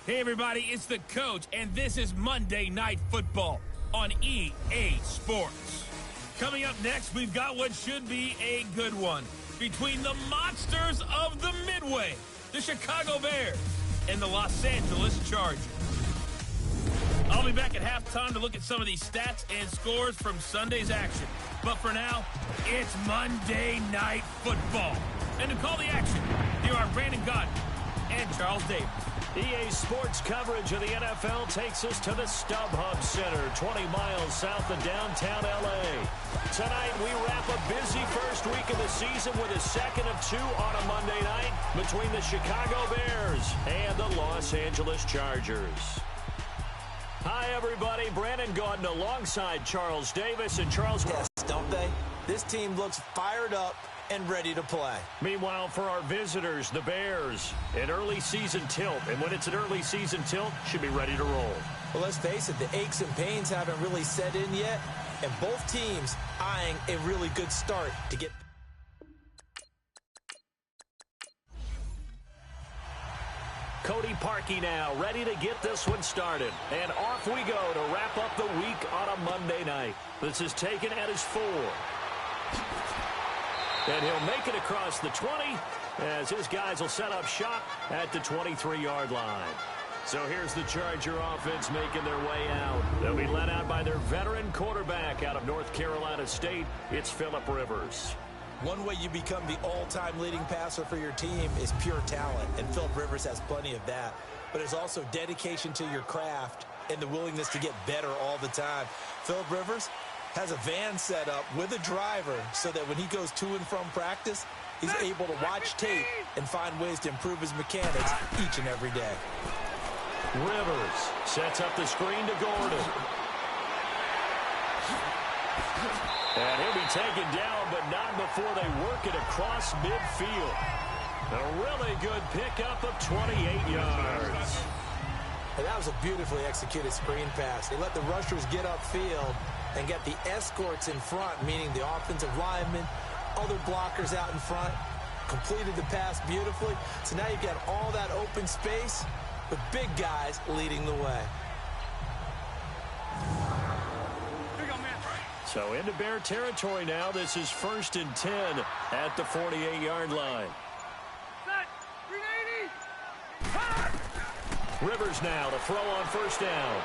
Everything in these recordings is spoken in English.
Hey everybody, it's the coach, and this is Monday Night Football on EA Sports. Coming up next, we've got what should be a good one between the monsters of the Midway, the Chicago Bears, and the Los Angeles Chargers. I'll be back at halftime to look at some of these stats and scores from Sunday's action. But for now, it's Monday Night Football. And to call the action, here are Brandon Gaudin and Charles Davis. EA Sports coverage of the NFL takes us to the StubHub Center, 20 miles south of downtown L.A. Tonight, we wrap a busy first week of the season with a second of two on a Monday night between the Chicago Bears and the Los Angeles Chargers. Hi, everybody. Brandon Gaudin alongside Charles Davis. And Charles... Yes, don't they? This team looks fired up and ready to play. Meanwhile, for our visitors, the Bears, an early season tilt. And when it's an early season tilt, should be ready to roll. Well, let's face it, the aches and pains haven't really set in yet. And both teams eyeing a really good start to get... Cody Parkey now, ready to get this one started. And off we go to wrap up the week on a Monday night. This is taken at his 4. And he'll make it across the 20 as his guys will set up shop at the 23-yard line. So here's the Charger offense making their way out. They'll be led out by their veteran quarterback out of North Carolina State. It's Phillip Rivers. One way you become the all-time leading passer for your team is pure talent, and Phillip Rivers has plenty of that. But there's also dedication to your craft and the willingness to get better all the time. Phillip Rivers has a van set up with a driver so that when he goes to and from practice, he's able to watch tape and find ways to improve his mechanics each and every day. Rivers sets up the screen to Gordon. And he'll be taken down, but not before they work it across midfield. A really good pickup of 28 yards. And that was a beautifully executed screen pass. They let the rushers get upfield and get the escorts in front, meaning the offensive linemen, other blockers out in front, completed the pass beautifully. So now you've got all that open space with big guys leading the way. So into Bear territory now. This is 1st and 10 at the 48-yard line. Rivers now to throw on first down.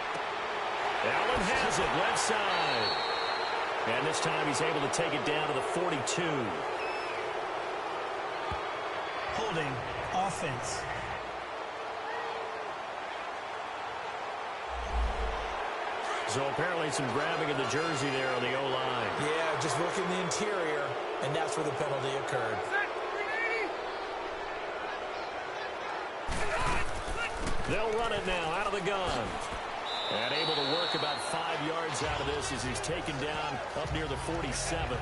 Allen has it left side. And this time he's able to take it down to the 42. Holding offense. So apparently some grabbing of the jersey there on the O-line. Yeah, just working the interior, and that's where the penalty occurred. They'll run it now out of the gun. And able to work about 5 yards out of this as he's taken down up near the 47.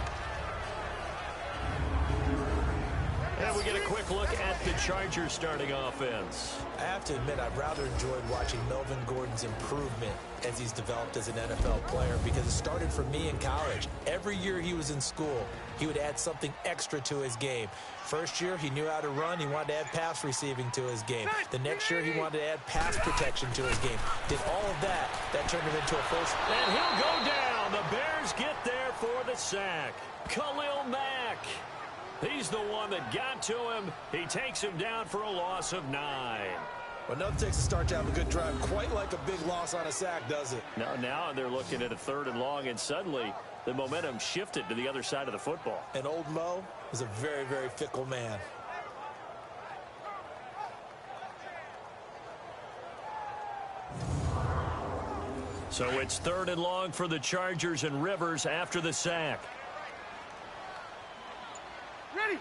And we get a quick look at the Chargers starting offense. I have to admit, I've rather enjoyed watching Melvin Gordon's improvement as he's developed as an NFL player because it started for me in college. Every year he was in school, he would add something extra to his game. First year, he knew how to run. He wanted to add pass receiving to his game. The next year, he wanted to add pass protection to his game. Did all of that. That turned him into a first. And he'll go down. The Bears get there for the sack. Khalil Mack. He's the one that got to him. He takes him down for a loss of 9. Well, nothing takes a start to have a good drive quite like a big loss on a sack, does it? Now they're looking at a 3rd and long, and suddenly the momentum shifted to the other side of the football. And old Mo is a very, very fickle man. So it's 3rd and long for the Chargers, and Rivers after the sack. Ready.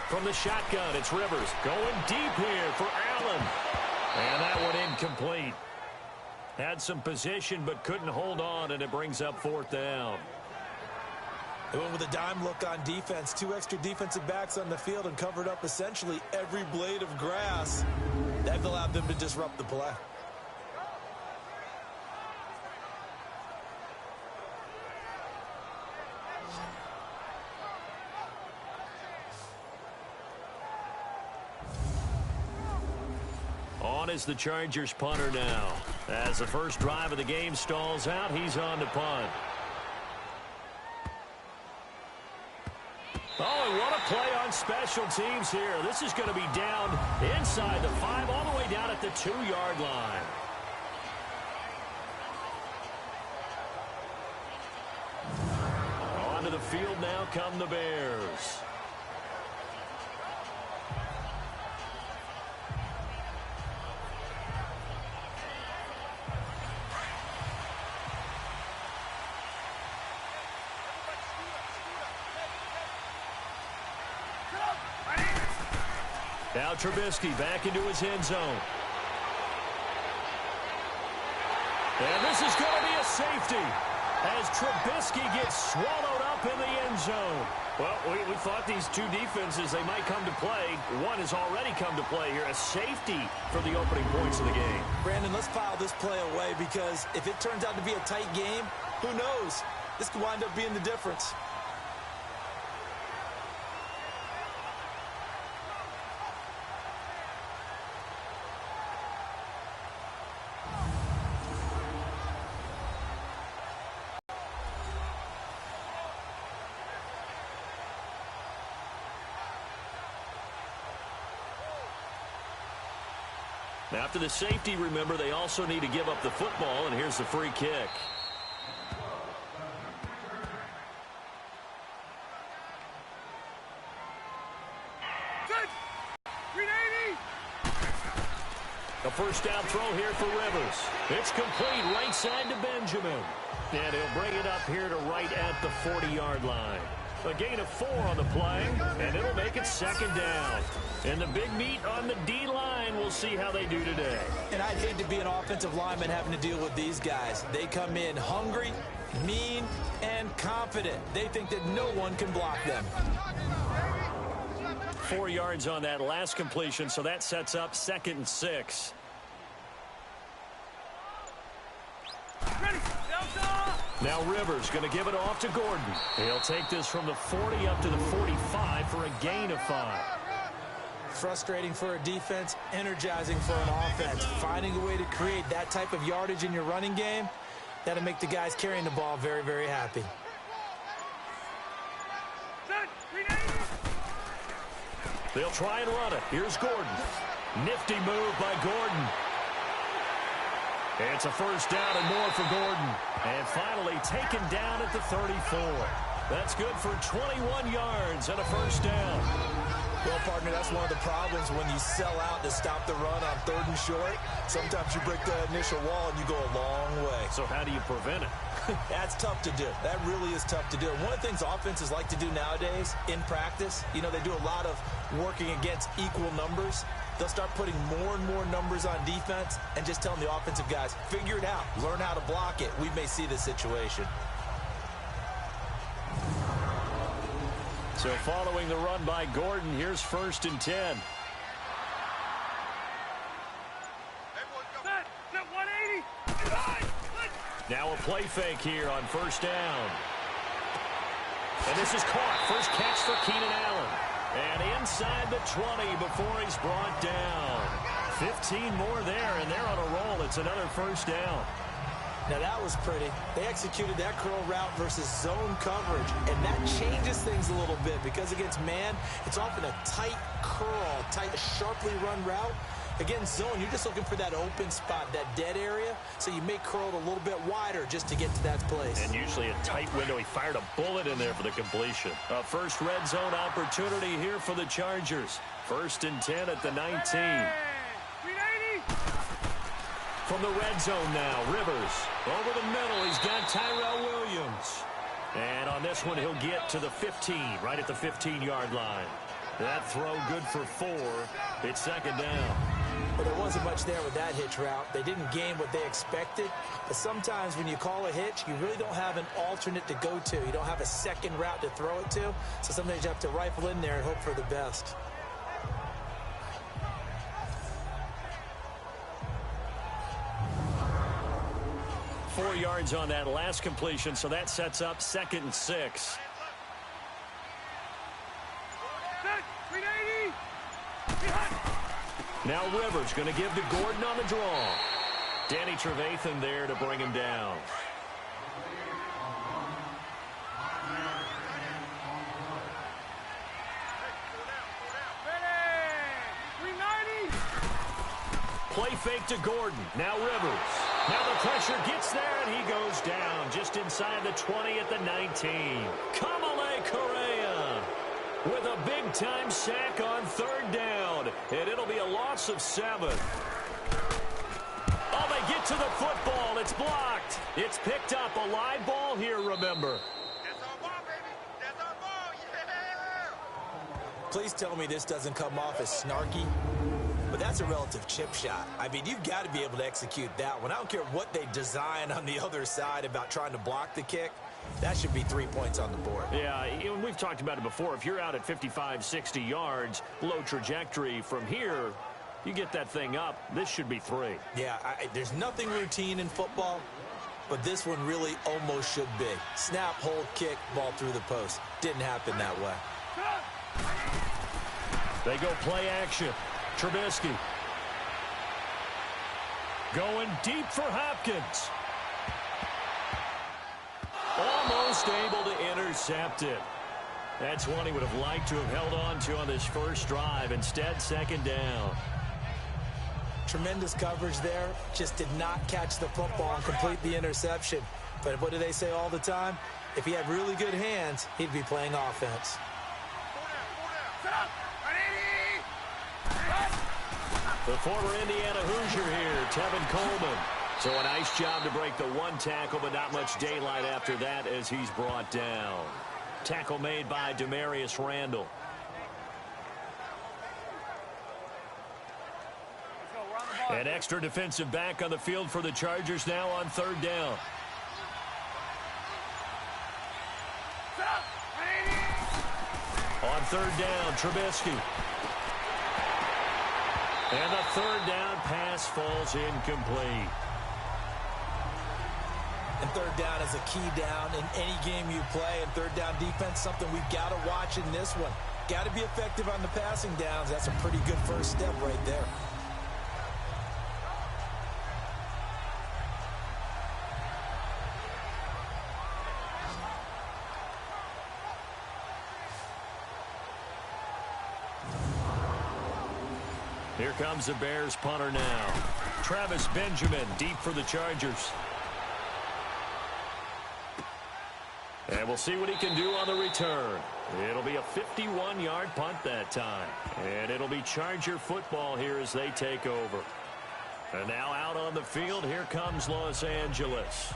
From the shotgun, it's Rivers going deep here for Allen. And that one incomplete. Had some position but couldn't hold on, and it brings up 4th down. They went with a dime look on defense. 2 extra defensive backs on the field and covered up essentially every blade of grass. That allowed them to disrupt the play. on as the Chargers punter now. As the first drive of the game stalls out, he's on to punt. Oh, and what a play on special teams here. This is going to be down inside the 5, all the way down at the 2-yard line. Onto the field now come the Bears. Now Trubisky back into his end zone. And this is going to be a safety as Trubisky gets swallowed up in the end zone. Well, we thought these two defenses, they might come to play. One has already come to play here. A safety for the opening points of the game. Brandon, let's file this play away because if it turns out to be a tight game, who knows? This could wind up being the difference. After the safety, remember, they also need to give up the football, and here's the free kick. A first down throw here for Rivers. It's complete right side to Benjamin. And he'll bring it up here to right at the 40-yard line. A gain of 4 on the play, and it'll make it second down. And the big meat on the D-line, we'll see how they do today. And I'd hate to be an offensive lineman having to deal with these guys. They come in hungry, mean, and confident. They think that no one can block them. 4 yards on that last completion, so that sets up 2nd and 6. Now Rivers going to give it off to Gordon. He'll take this from the 40 up to the 45 for a gain of 5. Frustrating for a defense, energizing for an offense. Finding a way to create that type of yardage in your running game, that'll make the guys carrying the ball very, very happy. They'll try and run it. Here's Gordon. Nifty move by Gordon. It's a first down and more for Gordon. And finally taken down at the 34. That's good for 21 yards and a first down. Well, partner, that's one of the problems when you sell out to stop the run on 3rd and short. Sometimes you break the initial wall and you go a long way. So how do you prevent it? That's tough to do. That really is tough to do. One of the things offenses like to do nowadays in practice, you know, they do a lot of working against equal numbers. They'll start putting more and more numbers on defense and just telling the offensive guys, figure it out, learn how to block it. We may see this situation. So following the run by Gordon, here's 1st and 10. Now a play fake here on 1st down. And this is caught. First catch for Keenan Allen. And inside the 20 before he's brought down. 15 more there, and they're on a roll. It's another first down. Now that was pretty. They executed that curl route versus zone coverage, and that changes things a little bit because against man, it's often a tight curl, tight, sharply run route. Against zone, you're just looking for that open spot, that dead area, so you may curl it a little bit wider just to get to that place. And usually a tight window. He fired a bullet in there for the completion. A first red zone opportunity here for the Chargers. 1st and 10 at the 19. From the red zone now, Rivers over the middle. He's got Tyrell Williams. And on this one, he'll get to the 15, right at the 15-yard line. That throw good for 4. It's 2nd down. But there wasn't much there with that hitch route. They didn't gain what they expected. But sometimes when you call a hitch, you really don't have an alternate to go to. You don't have a second route to throw it to. So sometimes you have to rifle in there and hope for the best. Four yards on that last completion, so that sets up 2nd and 6. Now Rivers going to give to Gordon on the draw. Danny Trevathan there to bring him down. Play fake to Gordon. Now Rivers. Now the pressure gets there, and he goes down just inside the 20 at the 19. Kamalei Correa with a big-time sack on 3rd down, and it'll be a loss of 7. Oh, they get to the football. It's blocked. It's picked up. A live ball here, remember. That's our ball, baby. That's our ball. Yeah! Please tell me this doesn't come off as snarky. But that's a relative chip shot. I mean, you've got to be able to execute that one. I don't care what they design on the other side about trying to block the kick. That should be 3 points on the board. Yeah, we've talked about it before. If you're out at 55, 60 yards, low trajectory from here, you get that thing up, this should be 3. Yeah, there's nothing routine in football, but this one really almost should be. Snap, hold, kick, ball through the post. Didn't happen that way. They go play action. Trubisky going deep for Hopkins. Almost able to intercept it. That's one he would have liked to have held on to on this first drive. Instead, 2nd down. Tremendous coverage there. Just did not catch the football and complete the interception. But what do they say all the time? If he had really good hands, he'd be playing offense. The former Indiana Hoosier here, Tevin Coleman. So a nice job to break the 1 tackle, but not much daylight after that as he's brought down. Tackle made by Demarius Randall. An extra defensive back on the field for the Chargers now on 3rd down. On 3rd down, Trubisky. And the 3rd down pass falls incomplete. And 3rd down is a key down in any game you play. And 3rd down defense, something we've got to watch in this one. Got to be effective on the passing downs. That's a pretty good first step right there. Here comes the Bears punter now. Travis Benjamin deep for the Chargers. And we'll see what he can do on the return. It'll be a 51-yard punt that time. And it'll be Charger football here as they take over. And now out on the field, here comes Los Angeles.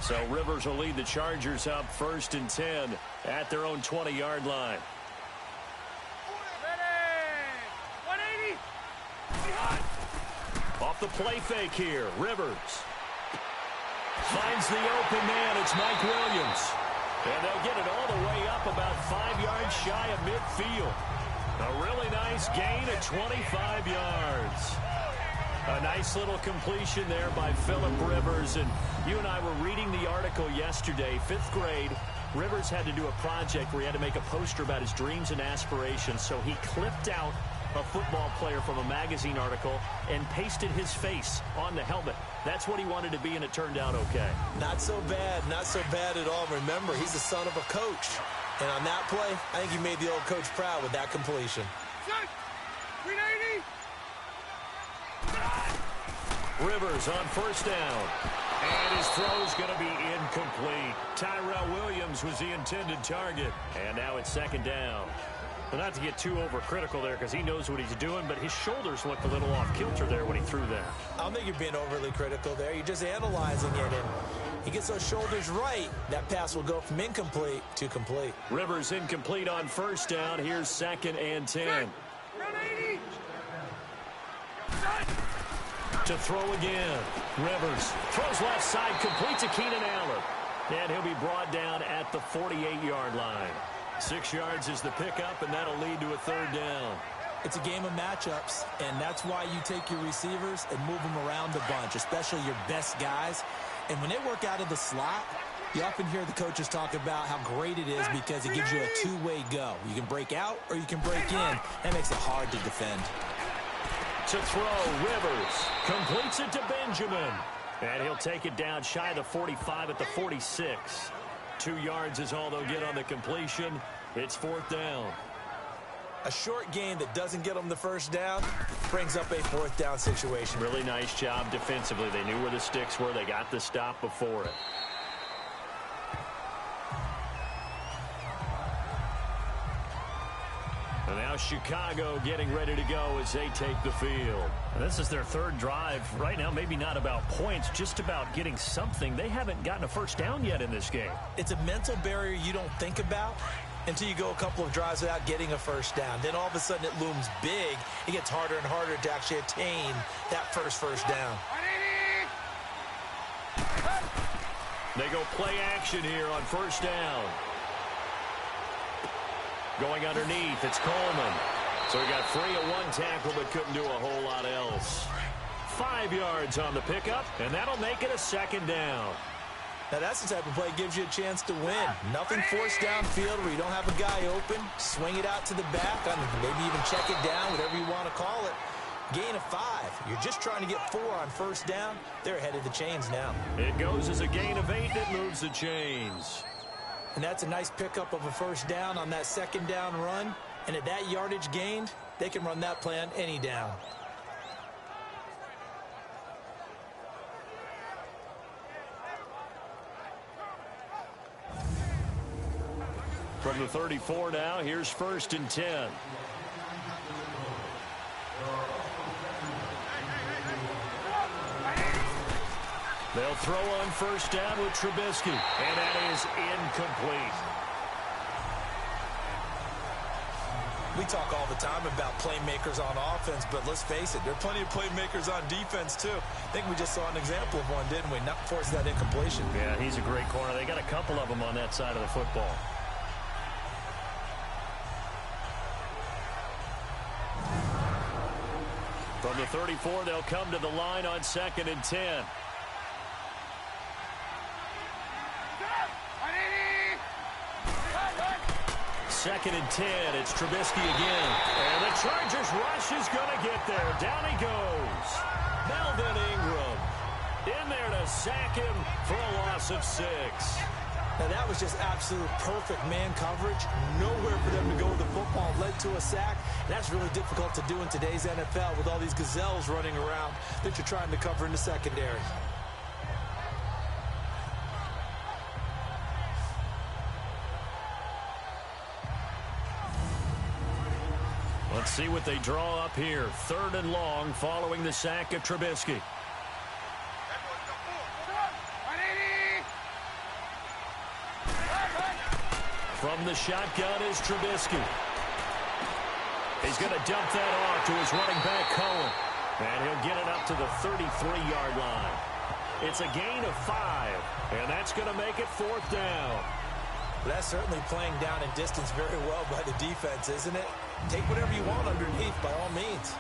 So Rivers will lead the Chargers up 1st and 10 at their own 20-yard line. Off the play fake here, Rivers finds the open man. It's Mike Williams. And they'll get it all the way up about 5 yards shy of midfield. A really nice gain at 25 yards. A nice little completion there by Phillip Rivers. And you and I were reading the article yesterday, 5th grade. Rivers had to do a project where he had to make a poster about his dreams and aspirations. So he clipped out a football player from a magazine article and pasted his face on the helmet. That's what he wanted to be, and it turned out okay. Not so bad. Not so bad at all. Remember, he's the son of a coach. And on that play, I think he made the old coach proud with that completion. Rivers on 1st down. And his throw's going to be incomplete. Tyrell Williams was the intended target. And now it's 2nd down. But not to get too overcritical there because he knows what he's doing, but his shoulders looked a little off kilter there when he threw that. I don't think you're being overly critical there. You're just analyzing it, and he gets those shoulders right. That pass will go from incomplete to complete. Rivers incomplete on 1st down. Here's 2nd and 10. To throw again. Rivers throws left side, complete to Keenan Allen. And he'll be brought down at the 48-yard line. 6 yards is the pickup, and that'll lead to a 3rd down. It's a game of matchups, and that's why you take your receivers and move them around a bunch, especially your best guys. And when they work out of the slot, You often hear the coaches talk about how great it is because it gives you a two-way go. You can break out or you can break in. That makes it hard to defend. To throw, Rivers completes it to Benjamin. And he'll take it down shy of the 45 at the 46. 2 yards is all they'll get on the completion. It's 4th down. A short gain that doesn't get them the first down brings up a 4th down situation. Really nice job defensively. They knew where the sticks were. They got the stop before it. And now Chicago getting ready to go as they take the field. And this is their 3rd drive. Right now, maybe not about points, just about getting something. They haven't gotten a first down yet in this game. It's a mental barrier you don't think about until you go a couple of drives without getting a first down. Then all of a sudden it looms big. It gets harder and harder to actually attain that first down. They go play action here on 1st down. Going underneath, it's Coleman. So he got free of 1 tackle but couldn't do a whole lot else. 5 yards on the pickup, and that'll make it a 2nd down. Now that's the type of play that gives you a chance to win. Nothing forced downfield where you don't have a guy open. Swing it out to the back, maybe even check it down, whatever you want to call it. Gain of 5. You're just trying to get 4 on 1st down. They're ahead of the chains now. It goes as a gain of 8. It moves the chains. And that's a nice pickup of a 1st down on that 2nd down run. And at that yardage gained, they can run that play on any down. From the 34 now, here's 1st and 10. They'll throw on 1st down with Trubisky, and that is incomplete. We talk all the time about playmakers on offense, but let's face it, there are plenty of playmakers on defense, too. I think we just saw an example of one, didn't we? Not force that incompletion. Yeah, he's a great corner. They got a couple of them on that side of the football. From the 34, they'll come to the line on 2nd and 10. Second and 10, it's Trubisky again. And the Chargers rush is going to get there. Down he goes. Melvin Ingram in there to sack him for a loss of 6. Now that was just absolute perfect man coverage. Nowhere for them to go with the football. Led to a sack. And that's really difficult to do in today's NFL with all these gazelles running around that you're trying to cover in the secondary. Let's see what they draw up here. 3rd and long following the sack of Trubisky. From the shotgun is Trubisky. He's going to dump that off to his running back, Cohen. And he'll get it up to the 33-yard line. It's a gain of 5, and that's going to make it 4th down. That's certainly playing down in distance very well by the defense, isn't it? Take whatever you want underneath, by all means.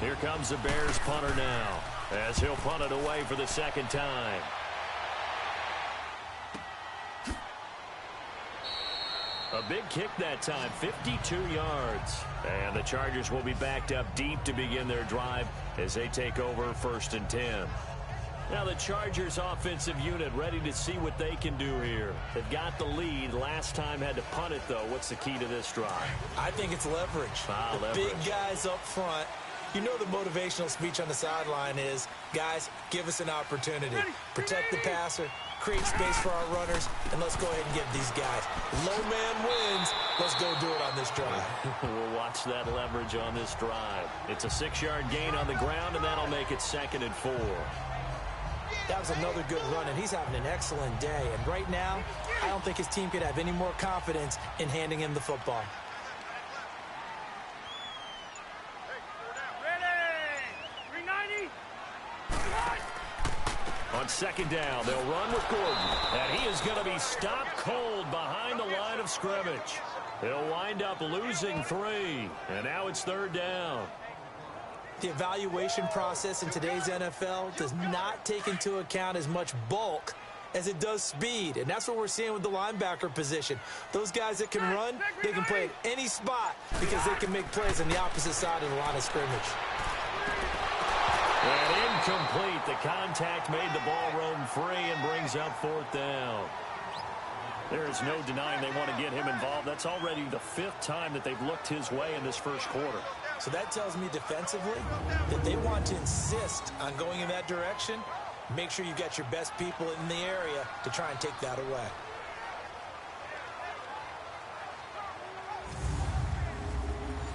Here comes the Bears punter now, as he'll punt it away for the 2nd time. A big kick that time, 52 yards. And the Chargers will be backed up deep to begin their drive as they take over 1st and 10. Now the Chargers offensive unit ready to see what they can do here. They've got the lead. Last time had to punt it, though. What's the key to this drive? I think it's leverage. Leverage. Big guys up front. You know the motivational speech on the sideline is, guys, give us an opportunity. Protect the passer, create space for our runners, and let's go ahead and get these guys. Low man wins. Let's go do it on this drive. We'll watch that leverage on this drive. It's a 6-yard gain on the ground, and that'll make it 2nd and 4. That was another good run, and he's having an excellent day. And right now, I don't think his team could have any more confidence in handing him the football. On 2nd down, they'll run with Gordon. And he is going to be stopped cold behind the line of scrimmage. They'll wind up losing 3, and now it's 3rd down. The evaluation process in today's NFL does not take into account as much bulk as it does speed, and that's what we're seeing with the linebacker position. Those guys that can run, they can play at any spot because they can make plays on the opposite side of the line of scrimmage. And incomplete. The contact made the ball roam free and brings up 4th down. There is no denying they want to get him involved. That's already the 5th time that they've looked his way in this first quarter. So that tells me defensively that they want to insist on going in that direction. Make sure you've got your best people in the area to try and take that away.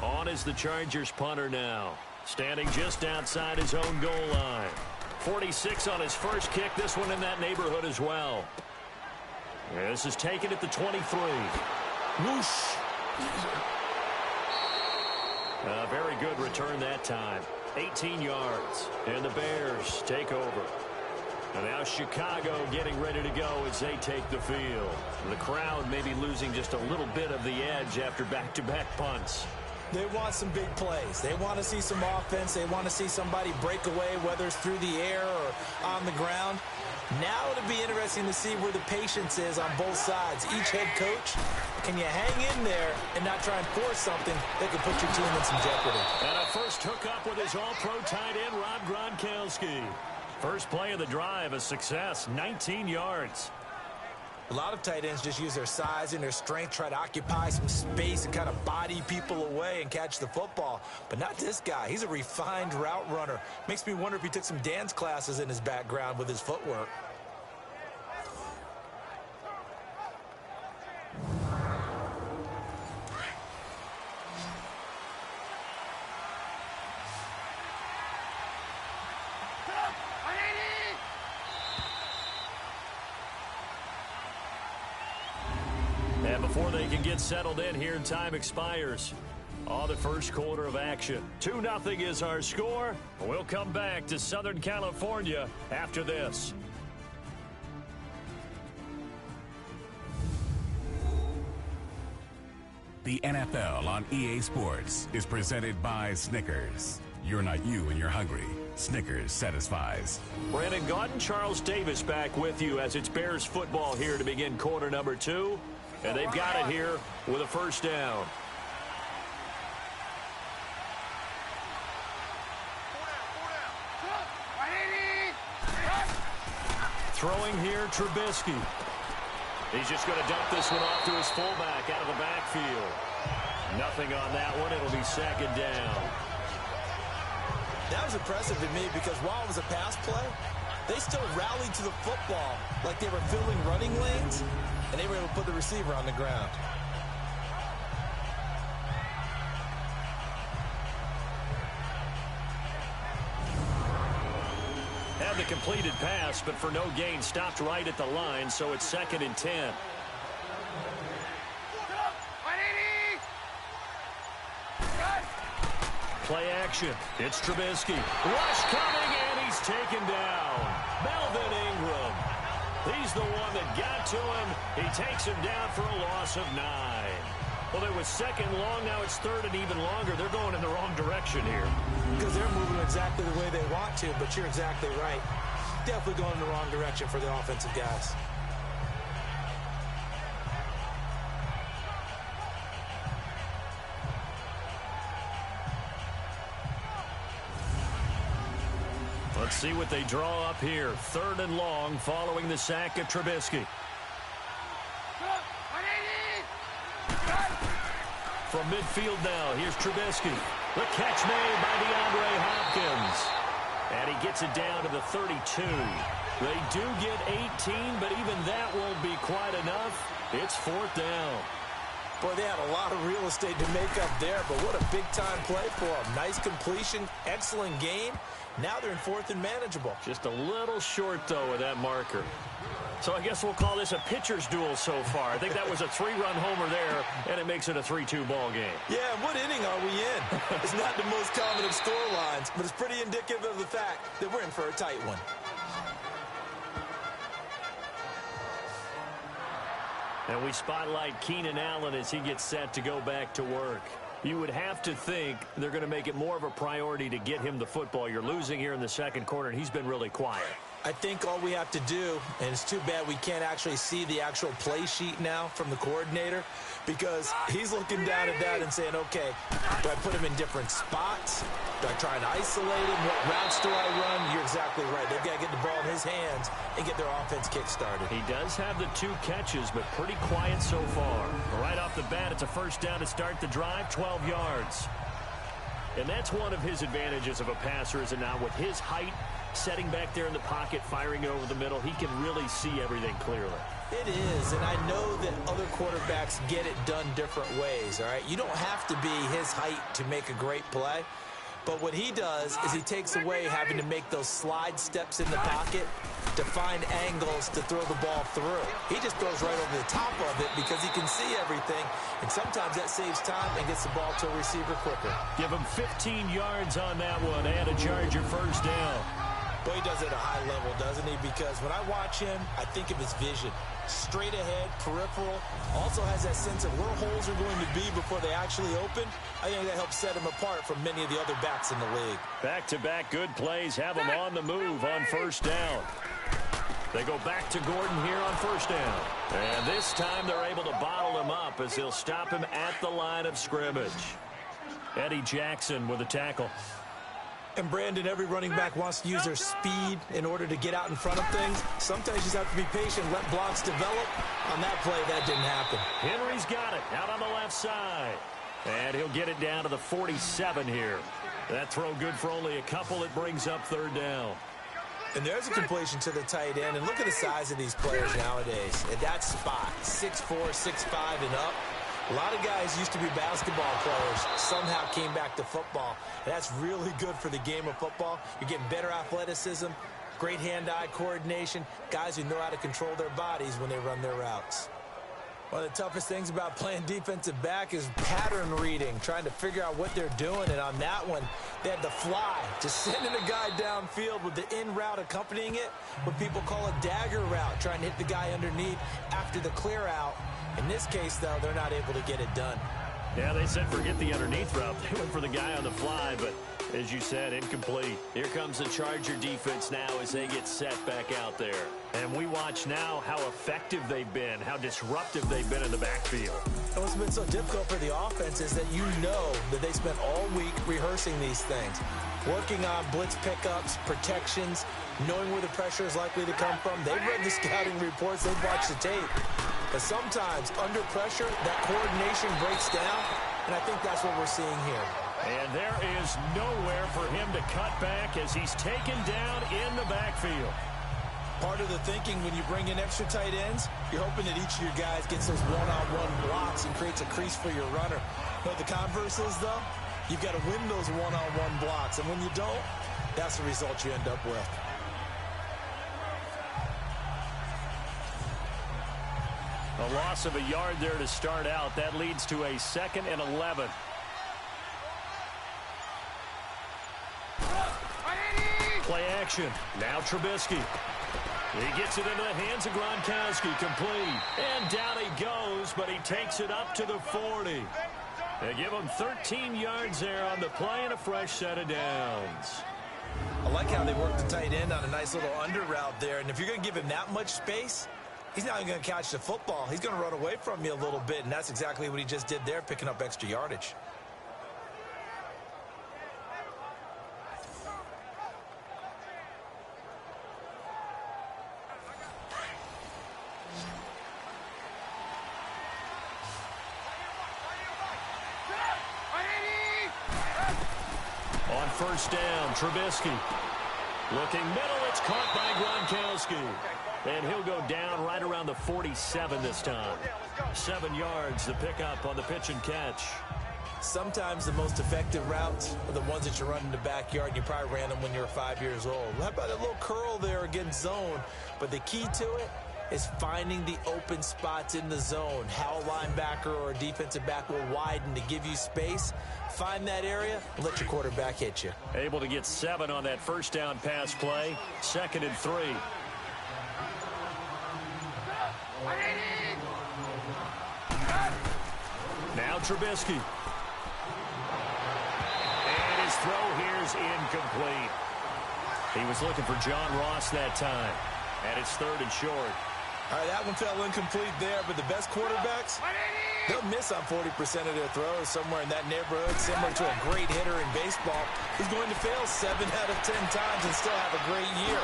On is the Chargers punter now. Standing just outside his own goal line. 46 on his first kick. This one in that neighborhood as well. This is taken at the 23. Whoosh. A very good return that time. 18 yards. And the Bears take over. And now Chicago getting ready to go as they take the field. The crowd may be losing just a little bit of the edge after back-to-back punts. They want some big plays. They want to see some offense. They want to see somebody break away, whether it's through the air or on the ground. Now it'll be interesting to see where the patience is on both sides. Each head coach, can you hang in there and not try and force something that could put your team in some jeopardy? And a first hookup with his all-pro tight end, Rob Gronkowski. First play of the drive, a success, 19 yards. A lot of tight ends just use their size and their strength, try to occupy some space and kind of body people away and catch the football. But not this guy. He's a refined route runner. Makes me wonder if he took some dance classes in his background with his footwork. And before they can get settled in here, time expires. The first quarter of action. 2-0 is our score. We'll come back to Southern California after this. The NFL on EA Sports is presented by Snickers. You're not you and you're hungry. Snickers satisfies. Brandon Gaudin, Charles Davis back with you as it's Bears football here to begin quarter number 2. And they've got it here with a first down. Throwing here, Trubisky. He's just going to dump this one off to his fullback out of the backfield. Nothing on that one. It'll be 2nd down. That was impressive to me because while it was a pass play, they still rallied to the football like they were filling running lanes, and they were able to put the receiver on the ground. Had the completed pass, but for no gain, stopped right at the line, so it's 2nd and 10. Play action. It's Trubisky. Rush coming, and he's taken down. Melvin Ingram. He's the one that got to him. He takes him down for a loss of 9. Well, it was 2nd long. Now it's 3rd and even longer. They're going in the wrong direction here. Because they're moving exactly the way they want to, but you're exactly right. Definitely going in the wrong direction for the offensive guys. Let's see what they draw up here. 3rd and long following the sack of Trubisky. From midfield now, here's Trubisky. The catch made by DeAndre Hopkins. And he gets it down to the 32. They do get 18, but even that won't be quite enough. It's 4th down. Boy, they had a lot of real estate to make up there, but what a big-time play for them. Nice completion, excellent game. Now they're in 4th and manageable. Just a little short, though, with that marker. So I guess we'll call this a pitcher's duel so far. I think that was a 3-run homer there, and it makes it a 3-2 ball game. Yeah, what inning are we in? It's not the most common of score lines, but it's pretty indicative of the fact that we're in for a tight one. And we spotlight Keenan Allen as he gets set to go back to work. You would have to think they're going to make it more of a priority to get him the football. You're losing here in the second quarter, and he's been really quiet. I think all we have to do, and it's too bad we can't actually see the actual play sheet now from the coordinator, because he's looking down at that and saying, okay, do I put him in different spots? Do I try and isolate him? What routes do I run? You're exactly right. They've got to get the ball in his hands and get their offense kick-started. He does have the 2 catches, but pretty quiet so far. Right off the bat, it's a first down to start the drive, 12 yards. And that's one of his advantages of a passer, is it not? With his height, setting back there in the pocket, firing over the middle, he can really see everything clearly. It is, and I know that other quarterbacks get it done different ways, all right? You don't have to be his height to make a great play, but what he does is he takes away having to make those slide steps in the pocket to find angles to throw the ball through. He just throws right over the top of it because he can see everything, and sometimes that saves time and gets the ball to a receiver quicker. Give him 15 yards on that one and a Charger first down. Well, he does it at a high level, doesn't he? Because when I watch him, I think of his vision. Straight ahead, peripheral. Also has that sense of where holes are going to be before they actually open. I think that helps set him apart from many of the other backs in the league. Back-to-back good plays have him on the move on first down. They go back to Gordon here on first down. And this time they're able to bottle him up as they'll stop him at the line of scrimmage. Eddie Jackson with a tackle. And, Brandon, every running back wants to use their speed in order to get out in front of things. Sometimes you just have to be patient, let blocks develop. On that play, that didn't happen. Henry's got it out on the left side. And he'll get it down to the 47 here. That throw good for only a couple. It brings up third down. And there's a completion to the tight end. And look at the size of these players nowadays. At that spot, 6'4", 6'5", and up. A lot of guys used to be basketball players, somehow came back to football. And that's really good for the game of football. You're getting better athleticism, great hand-eye coordination, guys who know how to control their bodies when they run their routes. One of the toughest things about playing defensive back is pattern reading, trying to figure out what they're doing. And on that one, they had the fly, just sending a guy downfield with the in route accompanying it, what people call a dagger route, trying to hit the guy underneath after the clear out. In this case, though, they're not able to get it done. Yeah, they said forget the underneath route. They went for the guy on the fly, but as you said, incomplete. Here comes the Charger defense now as they get set back out there. And we watch now how effective they've been, how disruptive they've been in the backfield. And what's been so difficult for the offense is that you know that they spent all week rehearsing these things, working on blitz pickups, protections, knowing where the pressure is likely to come from. They've read the scouting reports. They've watched the tape. But sometimes, under pressure, that coordination breaks down, and I think that's what we're seeing here. And there is nowhere for him to cut back as he's taken down in the backfield. Part of the thinking when you bring in extra tight ends, you're hoping that each of your guys gets those one-on-one blocks and creates a crease for your runner. But the converse is, though, you've got to win those one-on-one blocks. And when you don't, that's the result you end up with. A loss of a yard there to start out. That leads to a 2nd and 11. Play action. Now Trubisky. He gets it into the hands of Gronkowski. Complete. And down he goes, but he takes it up to the 40. They give him 13 yards there on the play and a fresh set of downs. I like how they work the tight end on a nice little under route there. And if you're going to give him that much space, he's not even going to catch the football. He's going to run away from you a little bit, and that's exactly what he just did there, picking up extra yardage. On first down, Trubisky. Looking middle, it's caught by Gronkowski. And he'll go down right around the 47 this time. 7 yards, the pickup on the pitch and catch. Sometimes the most effective routes are the ones that you run in the backyard, and you probably ran them when you were 5 years old. How about a little curl there against zone? But the key to it is finding the open spots in the zone. How a linebacker or a defensive back will widen to give you space. Find that area and let your quarterback hit you. Able to get 7 on that first down pass play. 2nd and 3. Now Trubisky. And his throw here is incomplete. He was looking for John Ross that time. And it's 3rd and short. All right, that one fell incomplete there, but the best quarterbacks, they'll miss on 40% of their throws, somewhere in that neighborhood, similar to a great hitter in baseball who's going to fail 7 out of 10 times and still have a great year.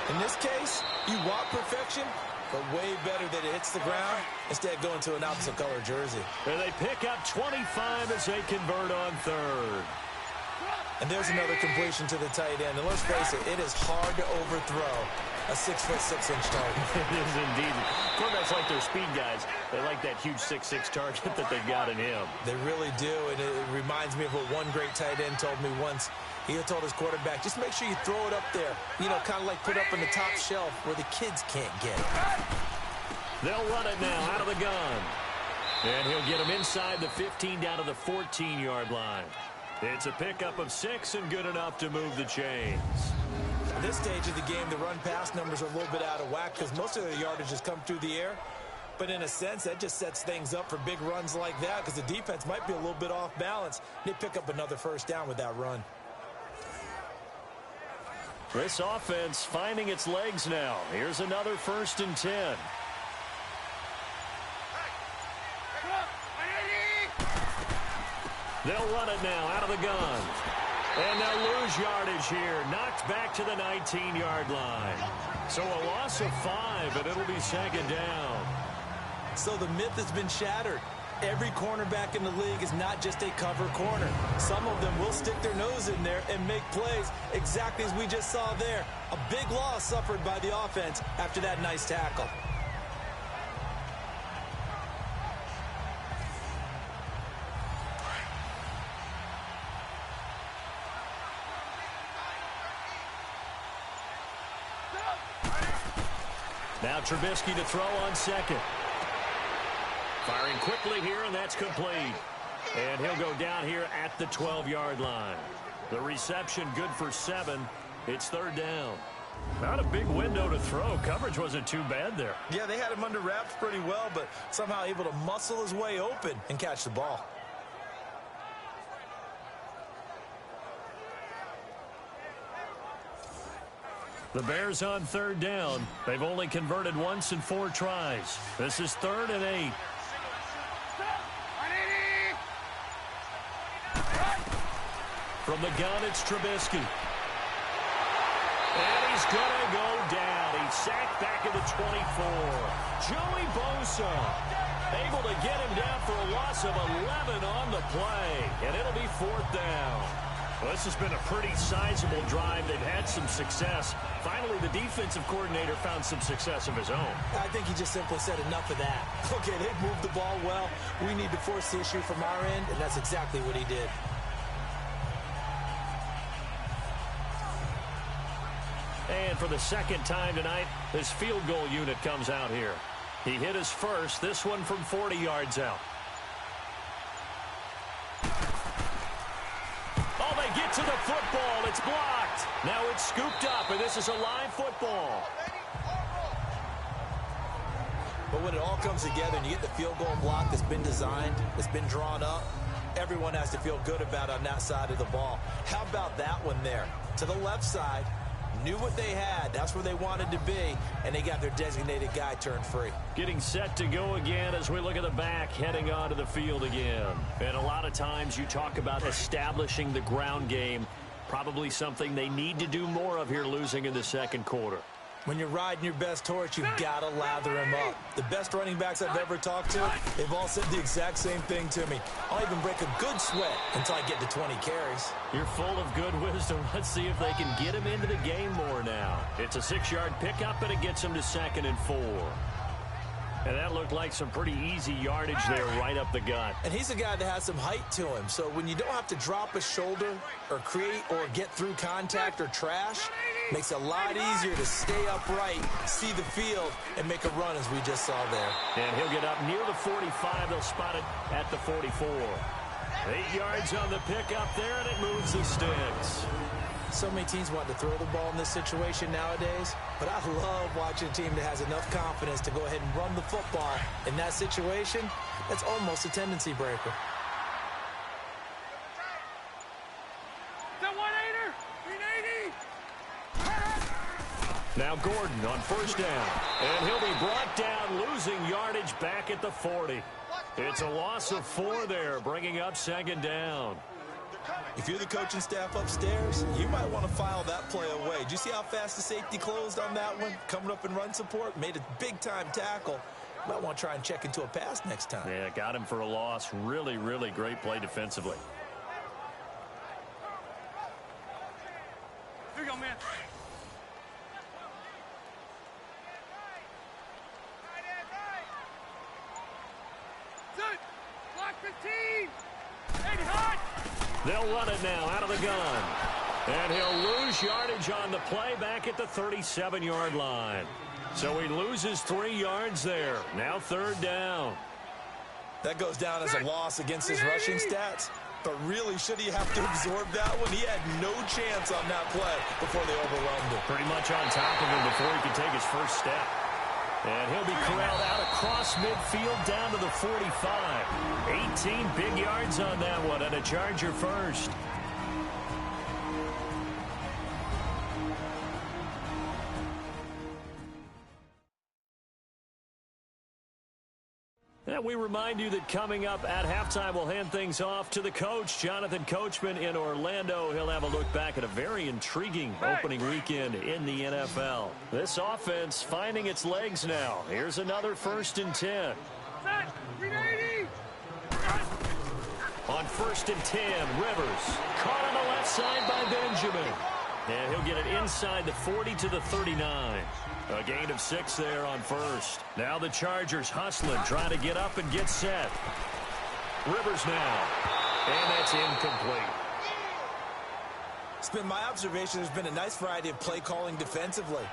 In this case, you want perfection, but way better that it hits the ground instead of going to an opposite color jersey. And they pick up 25 as they convert on 3rd. And there's another completion to the tight end. And let's face it is hard to overthrow a 6'6" target. It is indeed. Quarterbacks like their speed guys. They like that huge 6'6" target that they've got in him. They really do, and it reminds me of what one great tight end told me once. He told his quarterback, just make sure you throw it up there. You know, kind of like put up on the top shelf where the kids can't get it. They'll run it now out of the gun. And he'll get him inside the 15 down to the 14-yard line. It's a pickup of 6 and good enough to move the chains. At this stage of the game, the run-pass numbers are a little bit out of whack because most of their yardage has come through the air. But in a sense, that just sets things up for big runs like that because the defense might be a little bit off balance. They pick up another 1st down with that run. This offense finding its legs now. Here's another 1st and 10. They'll run it now out of the gun. And they'll lose yardage here. Knocked back to the 19-yard line. So a loss of 5, and it'll be 2nd down. So the myth has been shattered. Every cornerback in the league is not just a cover corner. Some of them will stick their nose in there and make plays exactly as we just saw there. A big loss suffered by the offense after that nice tackle. Now Trubisky to throw on 2nd. Firing quickly here, and that's complete. And he'll go down here at the 12-yard line. The reception good for 7. It's 3rd down. Not a big window to throw. Coverage wasn't too bad there. Yeah, they had him under wraps pretty well, but somehow able to muscle his way open and catch the ball. The Bears on 3rd down. They've only converted once in 4 tries. This is 3rd and 8. From the gun, it's Trubisky. And he's going to go down. He's sacked back at the 24. Joey Bosa able to get him down for a loss of 11 on the play. And it'll be 4th down. Well, this has been a pretty sizable drive. They've had some success. Finally, the defensive coordinator found some success of his own. I think he just simply said enough of that. Okay, they've moved the ball well. We need to force the issue from our end, and that's exactly what he did. And for the 2nd time tonight, this field goal unit comes out here. He hit his first, this one from 40 yards out. Oh, they get to the football. It's blocked. Now it's scooped up, and this is a live football. But when it all comes together and you get the field goal block that's been designed, that's been drawn up, everyone has to feel good about on that side of the ball. How about that one there? To the left side, knew what they had. That's where they wanted to be, and they got their designated guy turned free. Getting set to go again as we look at the back, heading onto the field again. And a lot of times you talk about establishing the ground game, probably something they need to do more of here losing in the 2nd quarter. When you're riding your best horse, you've got to lather him up. The best running backs I've ever talked to, they've all said the exact same thing to me. I'll even break a good sweat until I get to 20 carries. You're full of good wisdom. Let's see if they can get him into the game more now. It's a 6-yard pickup, and it gets him to 2nd and 4. And that looked like some pretty easy yardage there right up the gut. And he's a guy that has some height to him. So when you don't have to drop a shoulder or create or get through contact or trash, makes it a lot easier to stay upright, see the field, and make a run as we just saw there. And he'll get up near the 45. They'll spot it at the 44. 8 yards on the pickup there, and it moves the sticks. So many teams want to throw the ball in this situation nowadays, but I love watching a team that has enough confidence to go ahead and run the football in that situation That's almost a tendency breaker. Now Gordon on first down. And he'll be brought down, losing yardage back at the 40. It's a loss of 4 there, bringing up second down. If you're the coaching staff upstairs, you might want to file that play away. Did you see how fast the safety closed on that one? Coming up in run support, made a big-time tackle. Might want to try and check into a pass next time. Yeah, got him for a loss. Really, really great play defensively. Here you go, man. Block 15. They'll run it now out of the gun. And he'll lose yardage on the play back at the 37-yard line. So he loses 3 yards there. Now third down. That goes down as a loss against his rushing stats. But really, should he have to absorb that one? He had no chance on that play before they overwhelmed him. Pretty much on top of him before he could take his first step. And he'll be corralled out across midfield down to the 45. 18 big yards on that one and a Charger first. And we remind you that coming up at halftime, we'll hand things off to the coach, Jonathan Coachman in Orlando. He'll have a look back at a very intriguing opening weekend in the NFL. This offense finding its legs now. Here's another 1st and 10. On 1st and 10, Rivers caught on the left side by Benjamin. And he'll get it inside the 40 to the 39. A gain of 6 there on first. Now the Chargers hustling, trying to get up and get set. Rivers now. And that's incomplete. It's been my observation there's been a nice variety of play calling defensively.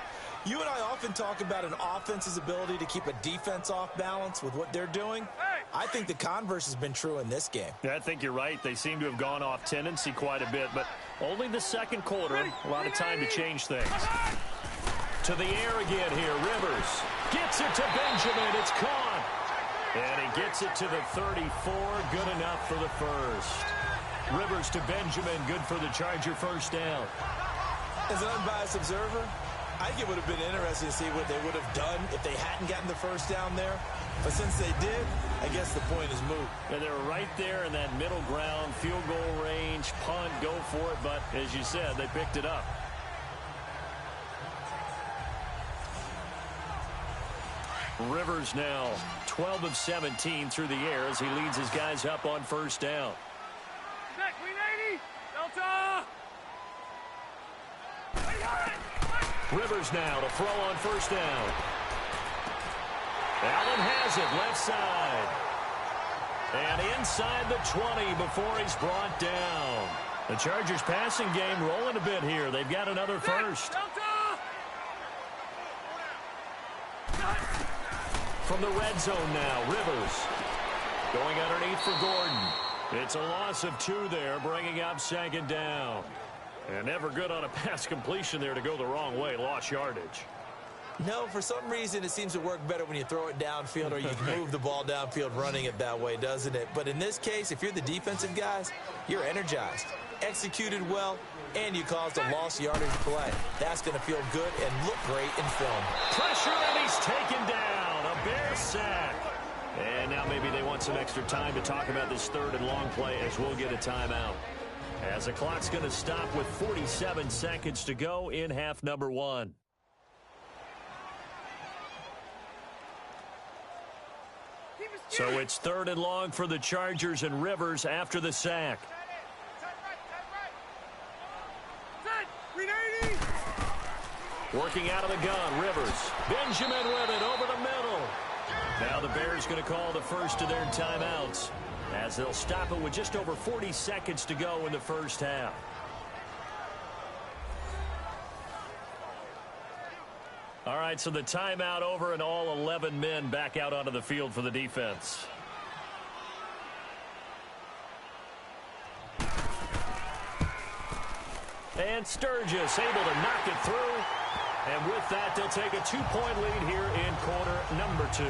You and I often talk about an offense's ability to keep a defense off balance with what they're doing. I think the converse has been true in this game. Yeah, I think you're right. They seem to have gone off tendency quite a bit, but only the second quarter. A lot of time to change things. To the air again here. Rivers gets it to Benjamin. It's caught. And he gets it to the 34. Good enough for the first. Rivers to Benjamin. Good for the Charger first down. As an unbiased observer, I think it would have been interesting to see what they would have done if they hadn't gotten the first down there. But since they did, I guess the point is moot. And they were right there in that middle ground, field goal range, punt, go for it. But as you said, they picked it up. Rivers now 12 of 17 through the air as he leads his guys up on first down. Rivers now to throw on first down. Allen has it left side. And inside the 20 before he's brought down. The Chargers passing game rolling a bit here. They've got another first. From the red zone now, Rivers going underneath for Gordon. It's a loss of 2 there, bringing up second down. And never good on a pass completion there to go the wrong way. Lost yardage. No, for some reason it seems to work better when you throw it downfield or you move the ball downfield running it that way, doesn't it? But in this case, if you're the defensive guys, you're energized, executed well, and you caused a lost yardage play. That's going to feel good and look great in film. Pressure, and he's taken down. A Bear sack. And now maybe they want some extra time to talk about this 3rd and long play as we'll get a timeout. As the clock's going to stop with 47 seconds to go in half number 1. So it's 3rd and long for the Chargers and Rivers after the sack. Working out of the gun, Rivers. Benjamin with it over the middle. Now the Bears going to call the first of their timeouts as they'll stop it with just over 40 seconds to go in the first half. All right, so the timeout over and all 11 men back out onto the field for the defense. And Sturgis able to knock it through. And with that, they'll take a 2-point lead here in quarter number 2.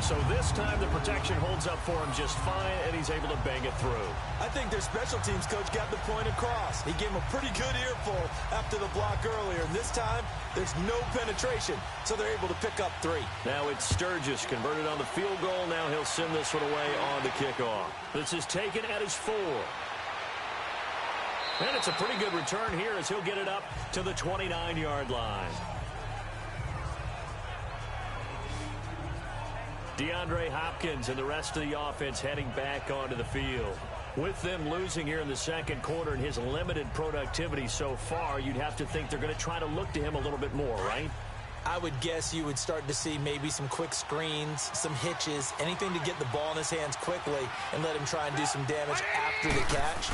So this time the protection holds up for him just fine, and he's able to bang it through. I think their special teams coach got the point across. He gave him a pretty good earful after the block earlier, and this time there's no penetration, so they're able to pick up 3. Now it's Sturgis converted on the field goal. Now he'll send this one away on the kickoff. This is taken at his 4. And it's a pretty good return here as he'll get it up to the 29-yard line. DeAndre Hopkins and the rest of the offense heading back onto the field. With them losing here in the second quarter and his limited productivity so far, you'd have to think they're going to try to look to him a little bit more, right? I would guess you would start to see maybe some quick screens, some hitches, anything to get the ball in his hands quickly and let him try and do some damage after the catch.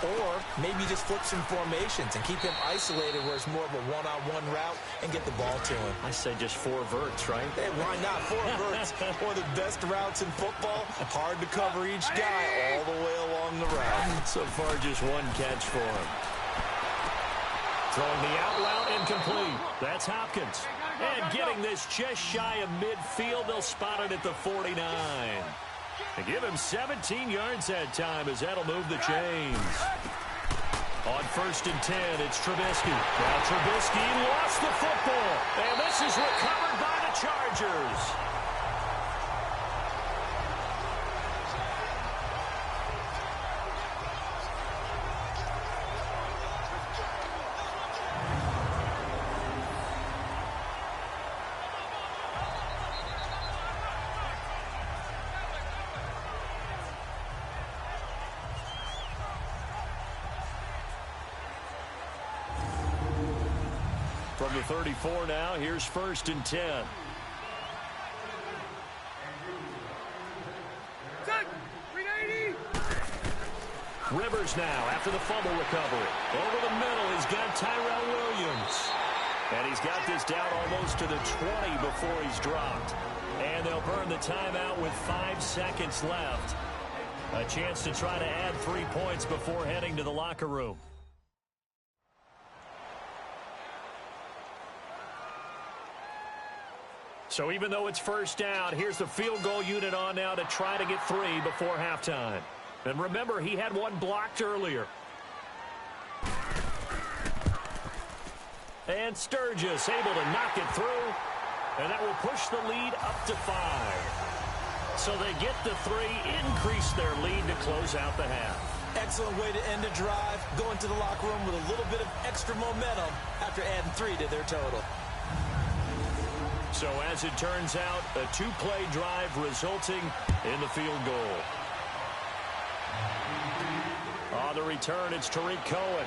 Or maybe just flip some formations and keep him isolated where it's more of a one-on-one route and get the ball to him. I say just 4 verts, right? Hey, why not? 4 verts, one of the best routes in football. Hard to cover each guy all the way along the route. So far, just 1 catch for him. Throwing the out route incomplete. That's Hopkins. And getting this just shy of midfield, they'll spot it at the 49. They give him 17 yards that time as that'll move the chains. On 1st and 10, it's Trubisky. Now Trubisky lost the football. And this is recovered by the Chargers. From the 34 now, here's 1st and 10. Rivers now after the fumble recovery. Over the middle, he's got Tyrell Williams. And he's got this down almost to the 20 before he's dropped. And they'll burn the timeout with 5 seconds left. A chance to try to add 3 points before heading to the locker room. So even though it's 1st down, here's the field goal unit on now to try to get 3 before halftime. And remember, he had 1 blocked earlier. And Sturgis able to knock it through. And that will push the lead up to 5. So they get the 3, increase their lead to close out the half. Excellent way to end a drive. Go into the locker room with a little bit of extra momentum after adding 3 to their total. So as it turns out, a 2-play drive resulting in the field goal. On the return, it's Tariq Cohen.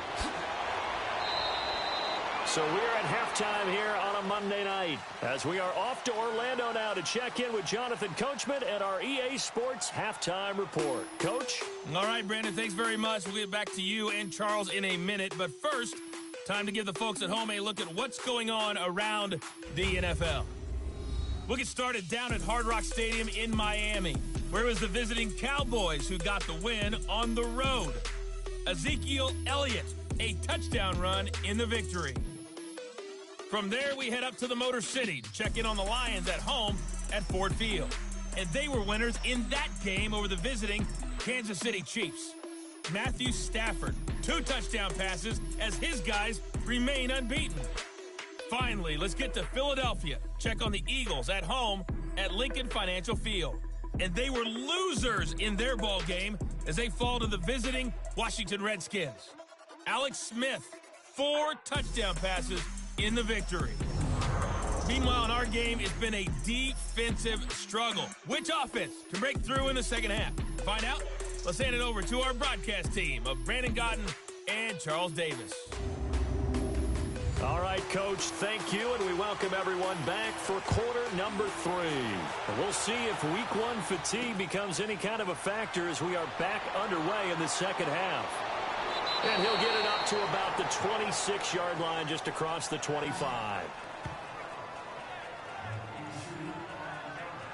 So we're at halftime here on a Monday night as we are off to Orlando now to check in with Jonathan Coachman and our EA Sports Halftime Report. Coach? All right, Brandon, thanks very much. We'll get back to you and Charles in a minute. But first, time to give the folks at home a look at what's going on around the NFL. We'll get started down at Hard Rock Stadium in Miami, where it was the visiting Cowboys who got the win on the road. Ezekiel Elliott, a touchdown run in the victory. From there, we head up to the Motor City to check in on the Lions at home at Ford Field. And they were winners in that game over the visiting Kansas City Chiefs. Matthew Stafford, 2 touchdown passes as his guys remain unbeaten. Finally, let's get to Philadelphia. Check on the Eagles at home at Lincoln Financial Field. And they were losers in their ball game as they fall to the visiting Washington Redskins. Alex Smith, 4 touchdown passes in the victory. Meanwhile, in our game, it's been a defensive struggle. Which offense can break through in the second half? To find out, let's hand it over to our broadcast team of Brandon Gaudin and Charles Davis. All right, Coach, thank you, and we welcome everyone back for quarter number 3. And we'll see if week 1 fatigue becomes any kind of a factor as we are back underway in the second half. And he'll get it up to about the 26-yard line just across the 25.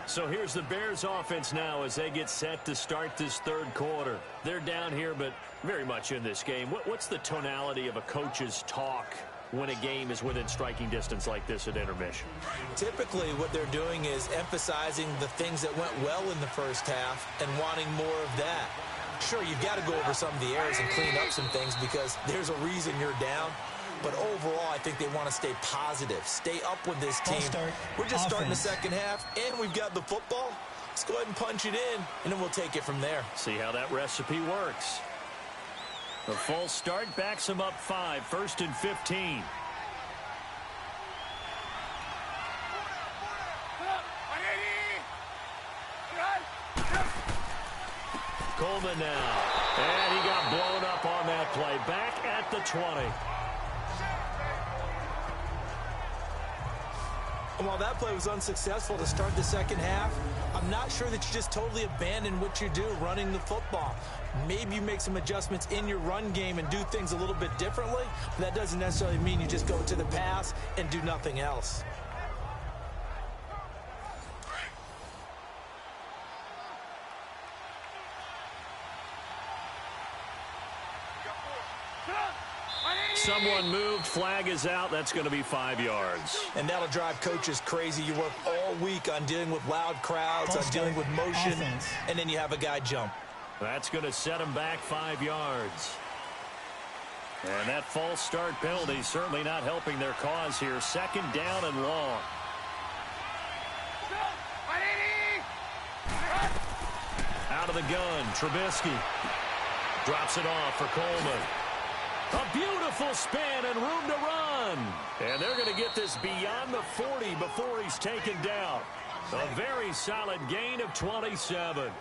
So here's the Bears offense now as they get set to start this third quarter. They're down here, but very much in this game. What's the tonality of a coach's talk when a game is within striking distance like this at intermission? Typically, what they're doing is emphasizing the things that went well in the first half and wanting more of that. Sure, you've got to go over some of the errors and clean up some things because there's a reason you're down. But overall, I think they want to stay positive, stay up with this team. We're just starting the second half, and we've got the football. Let's go ahead and punch it in, and then we'll take it from there. See how that recipe works. The false start backs them up 5, 1st and 15. Coleman now. And he got blown up on that play. Back at the 20. And while that play was unsuccessful to start the second half, I'm not sure that you just totally abandon what you do running the football. Maybe you make some adjustments in your run game and do things a little bit differently, but that doesn't necessarily mean you just go to the pass and do nothing else. Someone moved. Flag is out. That's going to be 5 yards. And that'll drive coaches crazy. You work all week on dealing with loud crowds, on dealing with motion, and then you have a guy jump. That's going to set him back 5 yards. And that false start penalty certainly not helping their cause here. 2nd down and long. Out of the gun, Trubisky. Drops it off for Coleman. A beautiful spin and room to run. And they're going to get this beyond the 40 before he's taken down. A very solid gain of 27.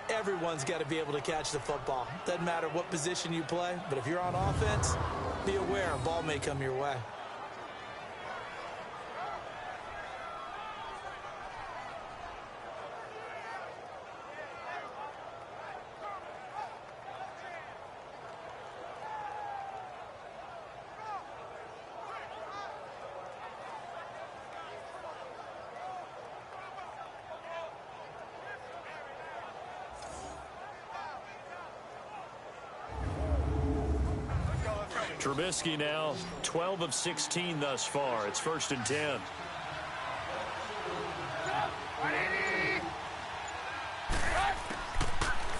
Everyone's got to be able to catch the football. Doesn't matter what position you play, but if you're on offense, be aware a ball may come your way. Trubisky now 12 of 16 thus far. It's 1st and 10.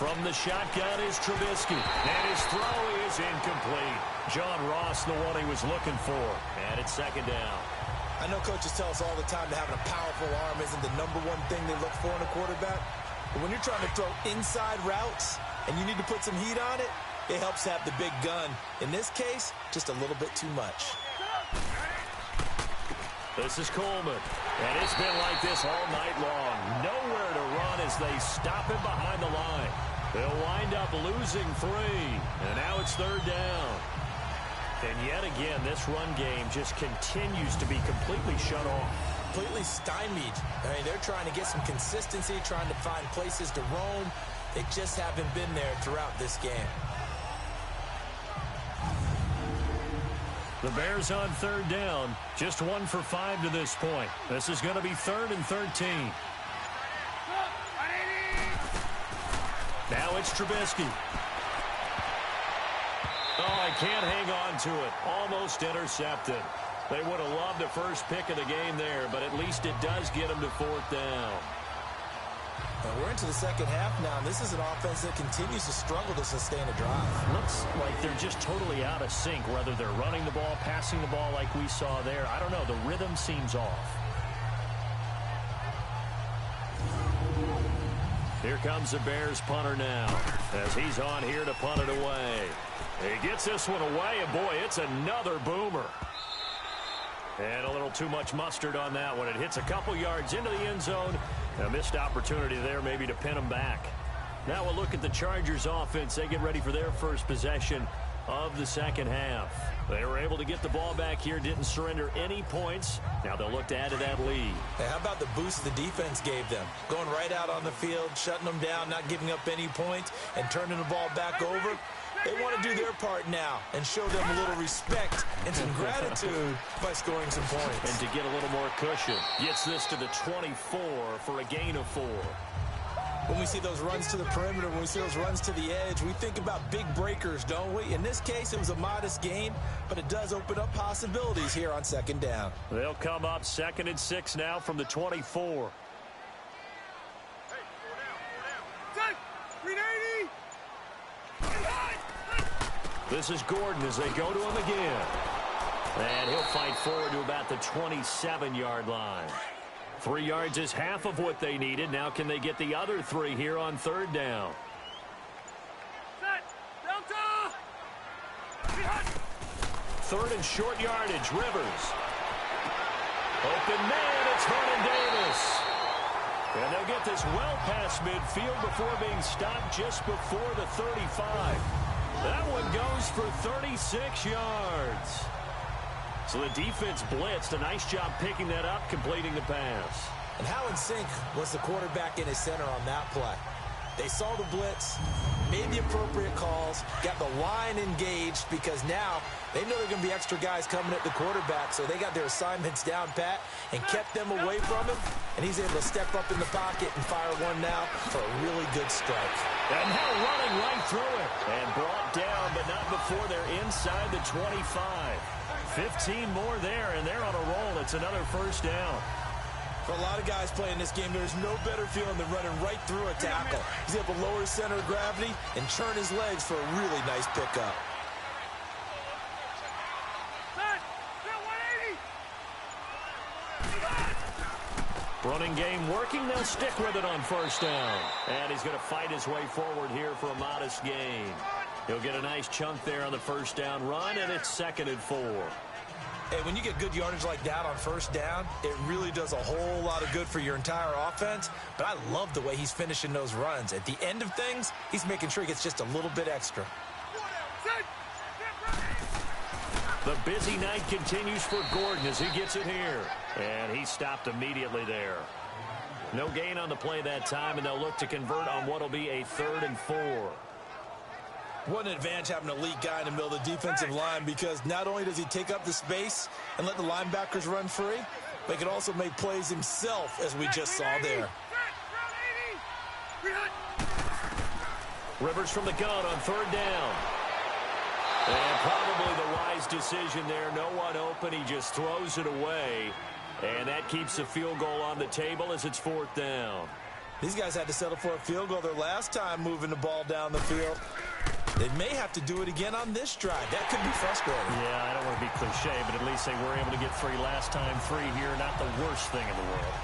From the shotgun is Trubisky. And his throw is incomplete. John Ross, the one he was looking for. And it's 2nd down. I know coaches tell us all the time that having a powerful arm isn't the #1 thing they look for in a quarterback. But when you're trying to throw inside routes and you need to put some heat on it, it helps have the big gun. In this case, just a little bit too much. This is Coleman. And it's been like this all night long. Nowhere to run as they stop him behind the line. They'll wind up losing 3. And now it's 3rd down. And yet again, this run game just continues to be completely shut off. Completely stymied. I mean, they're trying to get some consistency, trying to find places to roam. They just haven't been there throughout this game. The Bears on 3rd down. Just 1 for 5 to this point. This is going to be 3rd and 13. Now it's Trubisky. Oh, I can't hang on to it. Almost intercepted. They would have loved a first pick of the game there, but at least it does get them to 4th down. And we're into the second half now, and this is an offense that continues to struggle to sustain a drive. Looks like they're just totally out of sync, whether they're running the ball, passing the ball like we saw there. I don't know. The rhythm seems off. Here comes the Bears punter now as he's on here to punt it away. He gets this one away, and boy, it's another boomer. And a little too much mustard on that one. It hits a couple yards into the end zone. A missed opportunity there maybe to pin them back. Now we'll look at the Chargers offense. They get ready for their first possession of the second half. They were able to get the ball back here, didn't surrender any points. Now they'll look to add to that lead. Hey, how about the boost the defense gave them? Going right out on the field, shutting them down, not giving up any points, and turning the ball back over. They want to do their part now and show them a little respect and some gratitude by scoring some points. And to get a little more cushion, gets this to the 24 for a gain of 4. When we see those runs to the perimeter, when we see those runs to the edge, we think about big breakers, don't we? In this case, it was a modest gain, but it does open up possibilities here on second down. They'll come up 2nd and 6 now from the 24. This is Gordon as they go to him again. And he'll fight forward to about the 27-yard line. 3 yards is half of what they needed. Now can they get the other 3 here on 3rd down? 3rd and short yardage, Rivers. Open man, it's Vernon Davis. And they'll get this well past midfield before being stopped just before the 35. That one goes for 36 yards. So the defense blitzed. A nice job picking that up, completing the pass. And how in sync was the quarterback in his center on that play? They saw the blitz, made the appropriate calls, got the line engaged because now they know there are going to be extra guys coming at the quarterback, so they got their assignments down pat and kept them away from him, and he's able to step up in the pocket and fire one now for a really good strike. And now running right through it. And brought down, but not before they're inside the 25. 15 more there, and they're on a roll. It's another first down. For a lot of guys playing this game, there's no better feeling than running right through a tackle. He's able to lower his center of gravity and churn his legs for a really nice pickup. Running game working. They'll stick with it on first down. And he's going to fight his way forward here for a modest gain. He'll get a nice chunk there on the first down run, and it's 2nd and 4. Hey, when you get good yardage like that on first down, it really does a whole lot of good for your entire offense. But I love the way he's finishing those runs. At the end of things, he's making sure he gets just a little bit extra. The busy night continues for Gordon as he gets it here. And he stopped immediately there. No gain on the play that time, and they'll look to convert on what will be a 3rd and 4. What an advantage having an elite guy in the middle of the defensive line, because not only does he take up the space and let the linebackers run free, but he can also make plays himself, as we just saw there. Rivers from the gun on 3rd down. And probably the wise decision there. No one open. He just throws it away. And that keeps the field goal on the table as it's 4th down. These guys had to settle for a field goal their last time moving the ball down the field. They may have to do it again on this drive. That could be frustrating. Yeah, I don't want to be cliche, but at least they were able to get 3 last time. 3 here, not the worst thing in the world.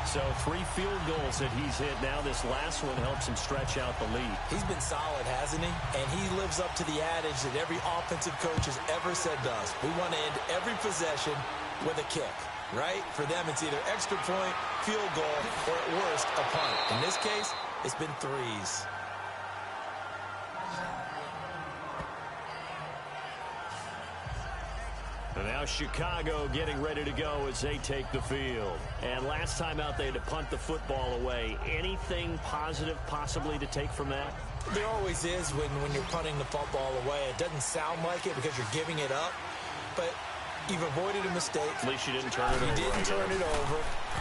So 3 field goals that he's hit now. This last one helps him stretch out the lead. He's been solid, hasn't he? And he lives up to the adage that every offensive coach has ever said to us. We want to end every possession with a kick, right? For them, it's either extra point, field goal, or at worst, a punt. In this case, it's been 3s. And now Chicago getting ready to go as they take the field. And last time out, they had to punt the football away. Anything positive possibly to take from that? There always is when you're punting the football away. It doesn't sound like it because you're giving it up, but you've avoided a mistake. At least you didn't turn it over. You didn't turn it over,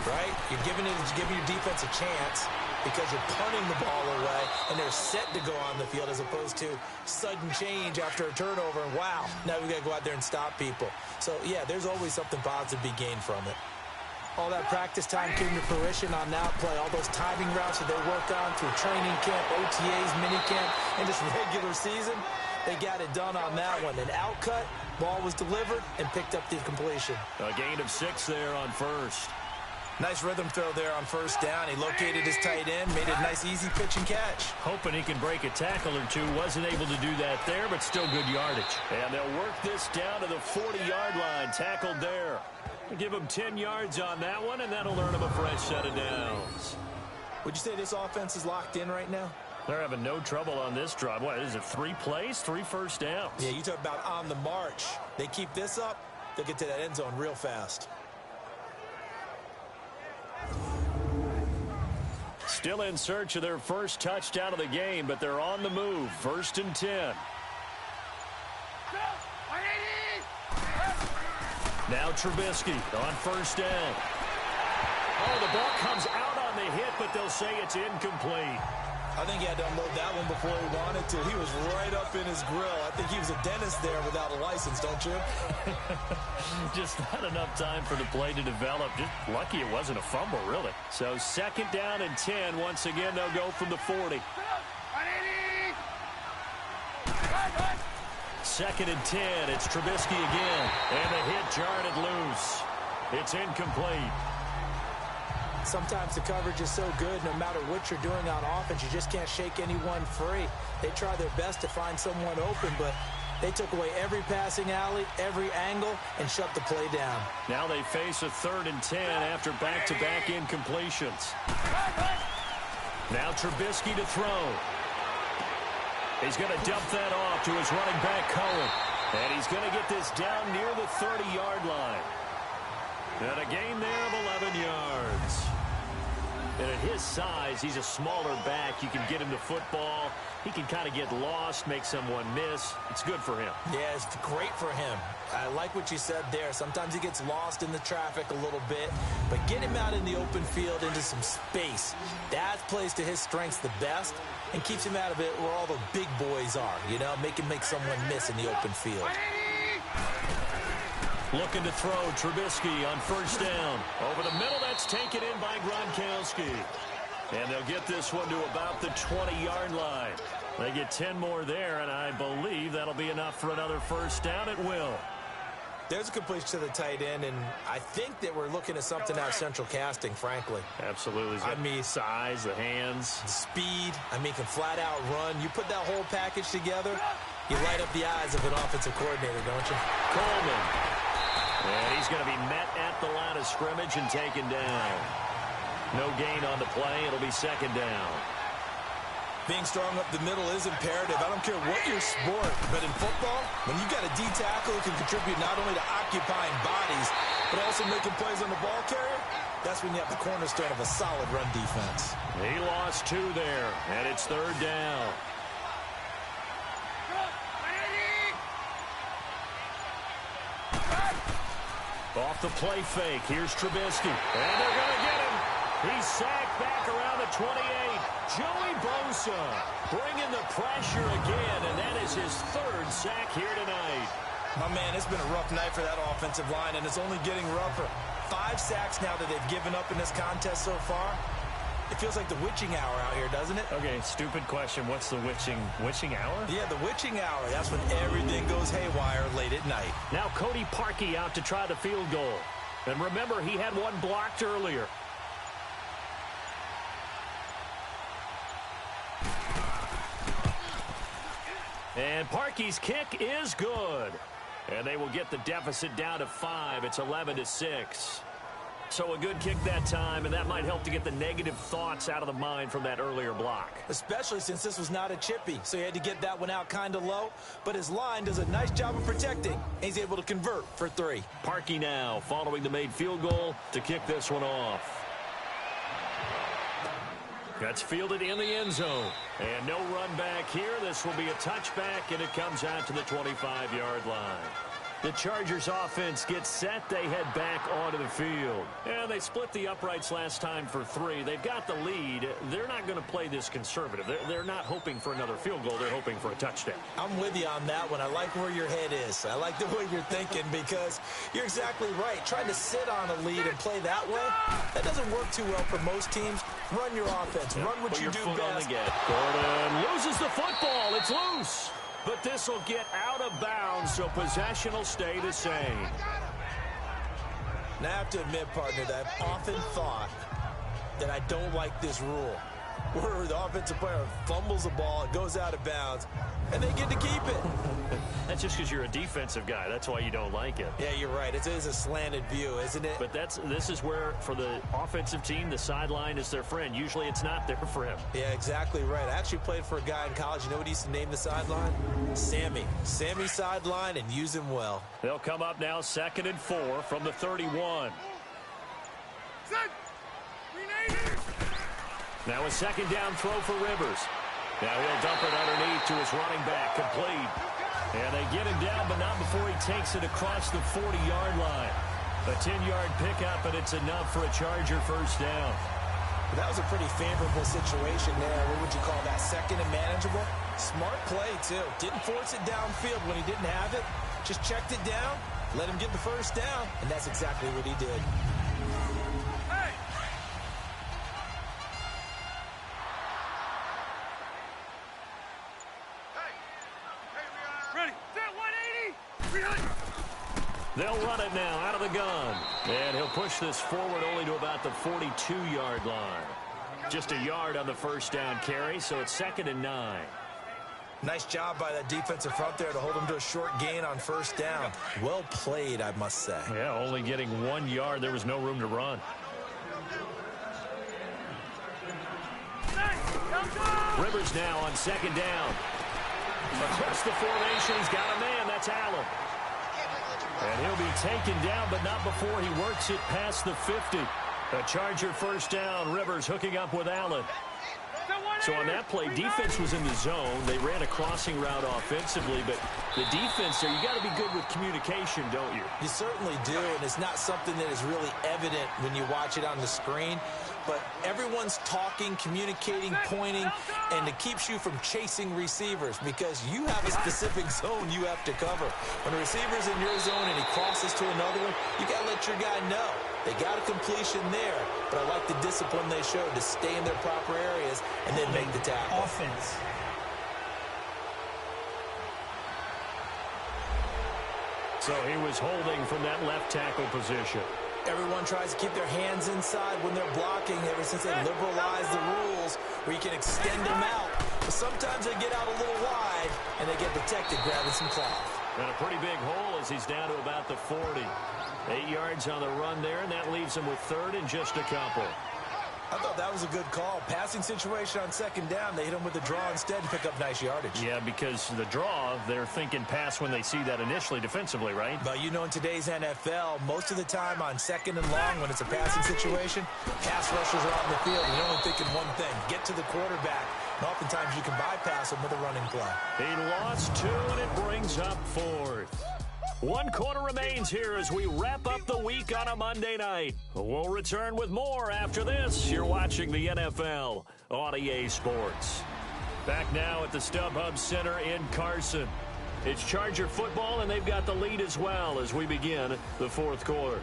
right? You're giving your defense a chance because you're punting the ball away, and they're set to go on the field as opposed to sudden change after a turnover, and wow, now we've got to go out there and stop people. So, yeah, there's always something positive to be gained from it. All that practice time came to fruition on that play. All those timing routes that they worked on through training camp, OTAs, minicamp, and just regular season, they got it done on that one. An outcut, ball was delivered, and picked up the completion. A gain of 6 there on first. Nice rhythm throw there on first down. He located his tight end, made it a nice easy pitch and catch. Hoping he can break a tackle or two. Wasn't able to do that there, but still good yardage. And they'll work this down to the 40-yard line. Tackled there. Give him 10 yards on that one, and that'll earn him a fresh set of downs. Would you say this offense is locked in right now? They're having no trouble on this drive. What is it, 3 plays, 3 first downs? Yeah, you talk about on the march. They keep this up, they'll get to that end zone real fast. Still in search of their first touchdown of the game, but they're on the move. 1st and 10. Now Trubisky on first down. Oh, the ball comes out on on the hit, but they'll say it's incomplete. I think he had to unload that one before he wanted to. He was right up in his grill. I think he was a dentist there without a license, don't you? Just not enough time for the play to develop. Just lucky it wasn't a fumble, really. So 2nd down and 10. Once again, they'll go from the 40. 2nd and 10. It's Trubisky again. And the hit jarred it loose. It's incomplete. Sometimes the coverage is so good, no matter what you're doing on offense, you just can't shake anyone free. They try their best to find someone open, but they took away every passing alley, every angle, and shut the play down. Now they face a 3rd and 10 after back-to-back incompletions. Now Trubisky to throw. He's going to dump that off to his running back, Cohen. And he's going to get this down near the 30-yard line. And a gain there of 11 yards. And at his size, he's a smaller back. You can get him the football. He can kind of get lost, make someone miss. It's good for him. Yeah, it's great for him. I like what you said there. Sometimes he gets lost in the traffic a little bit, but get him out in the open field into some space. That plays to his strengths the best and keeps him out of it where all the big boys are, you know, make someone miss in the open field. Looking to throw, Trubisky on 1st down. Over the middle, that's taken in by Gronkowski. And they'll get this one to about the 20-yard line. They get 10 more there, and I believe that'll be enough for another 1st down at will. There's a completion to the tight end, and I think that we're looking at something out of central casting, frankly. Absolutely. I mean, size, the hands. The speed, can flat out run. You put that whole package together, you light up the eyes of an offensive coordinator, don't you? Coleman. And he's going to be met at the line of scrimmage and taken down. No gain on the play. It'll be 2nd down. Being strong up the middle is imperative. I don't care what your sport, but in football, when you've got a D tackle who can contribute not only to occupying bodies, but also making plays on the ball carrier, that's when you have the cornerstone of a solid run defense. He lost 2 there, and it's 3rd down. Off the play fake. Here's Trubisky. And they're going to get him. He's sacked back around the 28. Joey Bosa bringing the pressure again, and that is his 3rd sack here tonight. My man, it's been a rough night for that offensive line, and it's only getting rougher. 5 sacks now that they've given up in this contest so far. It feels like the witching hour out here, doesn't it? Okay, stupid question. What's the witching hour? Yeah, the witching hour. That's when everything goes haywire late at night. Now Cody Parkey out to try the field goal. And remember, he had one blocked earlier. And Parkey's kick is good. And they will get the deficit down to 5. It's 11-6. So a good kick that time, and that might help to get the negative thoughts out of the mind from that earlier block. Especially since this was not a chippy, so he had to get that one out kind of low. But his line does a nice job of protecting, and he's able to convert for 3. Parkey now following the made field goal to kick this one off. That's fielded in the end zone. And no run back here. This will be a touchback, and it comes out to the 25-yard line. The Chargers offense gets set. They head back onto the field. And they split the uprights last time for 3. They've got the lead. They're not going to play this conservative. They're not hoping for another field goal. They're hoping for a touchdown. I'm with you on that one. I like where your head is. I like the way you're thinking because you're exactly right. Trying to sit on a lead and play that way, that doesn't work too well for most teams. Run your offense. Run what you do best. Gordon loses the football. It's loose. But this will get out of bounds, so possession will stay the same. Now I have to admit, partner, that I've often thought that I don't like this rule, where the offensive player fumbles the ball, it goes out of bounds, and they get to keep it. That's just because you're a defensive guy. That's why you don't like it. Yeah, you're right. It is a slanted view, isn't it? But this is where, for the offensive team, the sideline is their friend. Usually it's not there for him. Yeah, exactly right. I actually played for a guy in college. You know what he used to name the sideline? Sammy. Sammy sideline, and use him well. They'll come up now 2nd and 4 from the 31. Now a 2nd down throw for Rivers. Now he'll dump it underneath to his running back, complete. And they get him down, but not before he takes it across the 40-yard line. A 10-yard pickup, and it's enough for a Charger 1st down. That was a pretty favorable situation there. What would you call that? Second and manageable? Smart play, too. Didn't force it downfield when he didn't have it. Just checked it down, let him get the first down, and that's exactly what he did. Hey! Ready, set, 180! They'll run it now out of the gun. And he'll push this forward only to about the 42-yard line. Just a yard on the first down carry, so it's 2nd and 9. Nice job by that defensive front there to hold him to a short gain on first down. Well played, I must say. Yeah, only getting 1 yard. There was no room to run. Rivers now on 2nd down. Across the formation, he's got a man. That's Allen. And he'll be taken down, but not before he works it past the 50. A Charger first down. Rivers hooking up with Allen. So on that play, defense was in the zone. They ran a crossing route offensively, but the defense there, you got to be good with communication, don't you? You certainly do, and it's not something that is really evident when you watch it on the screen. But everyone's talking, communicating, pointing, and it keeps you from chasing receivers because you have a specific zone you have to cover. When a receiver's in your zone and he crosses to another one, you got to let your guy know. They got a completion there, but I like the discipline they showed to stay in their proper areas and then make the tackle. Offense. So he was holding from that left tackle position. Everyone tries to keep their hands inside when they're blocking ever since they liberalized the rules where you can extend them out. But sometimes they get out a little wide and they get protected grabbing some cloth. And a pretty big hole as he's down to about the 40. 8 yards on the run there, and that leaves him with 3rd and just a couple. I thought that was a good call. Passing situation on 2nd down. They hit him with the draw instead to pick up nice yardage. Yeah, because the draw, they're thinking pass when they see that initially defensively, right? But you know, in today's NFL, most of the time on 2nd and long, when it's a passing situation, pass rushers are on the field. You're only thinking one thing, get to the quarterback. And oftentimes you can bypass him with a running play. He lost 2, and it brings up 4th. 1 quarter remains here as we wrap up the week on a Monday night. We'll return with more after this. You're watching the NFL on EA Sports. Back now at the StubHub Center in Carson. It's Charger football, and they've got the lead as well as we begin the 4th quarter.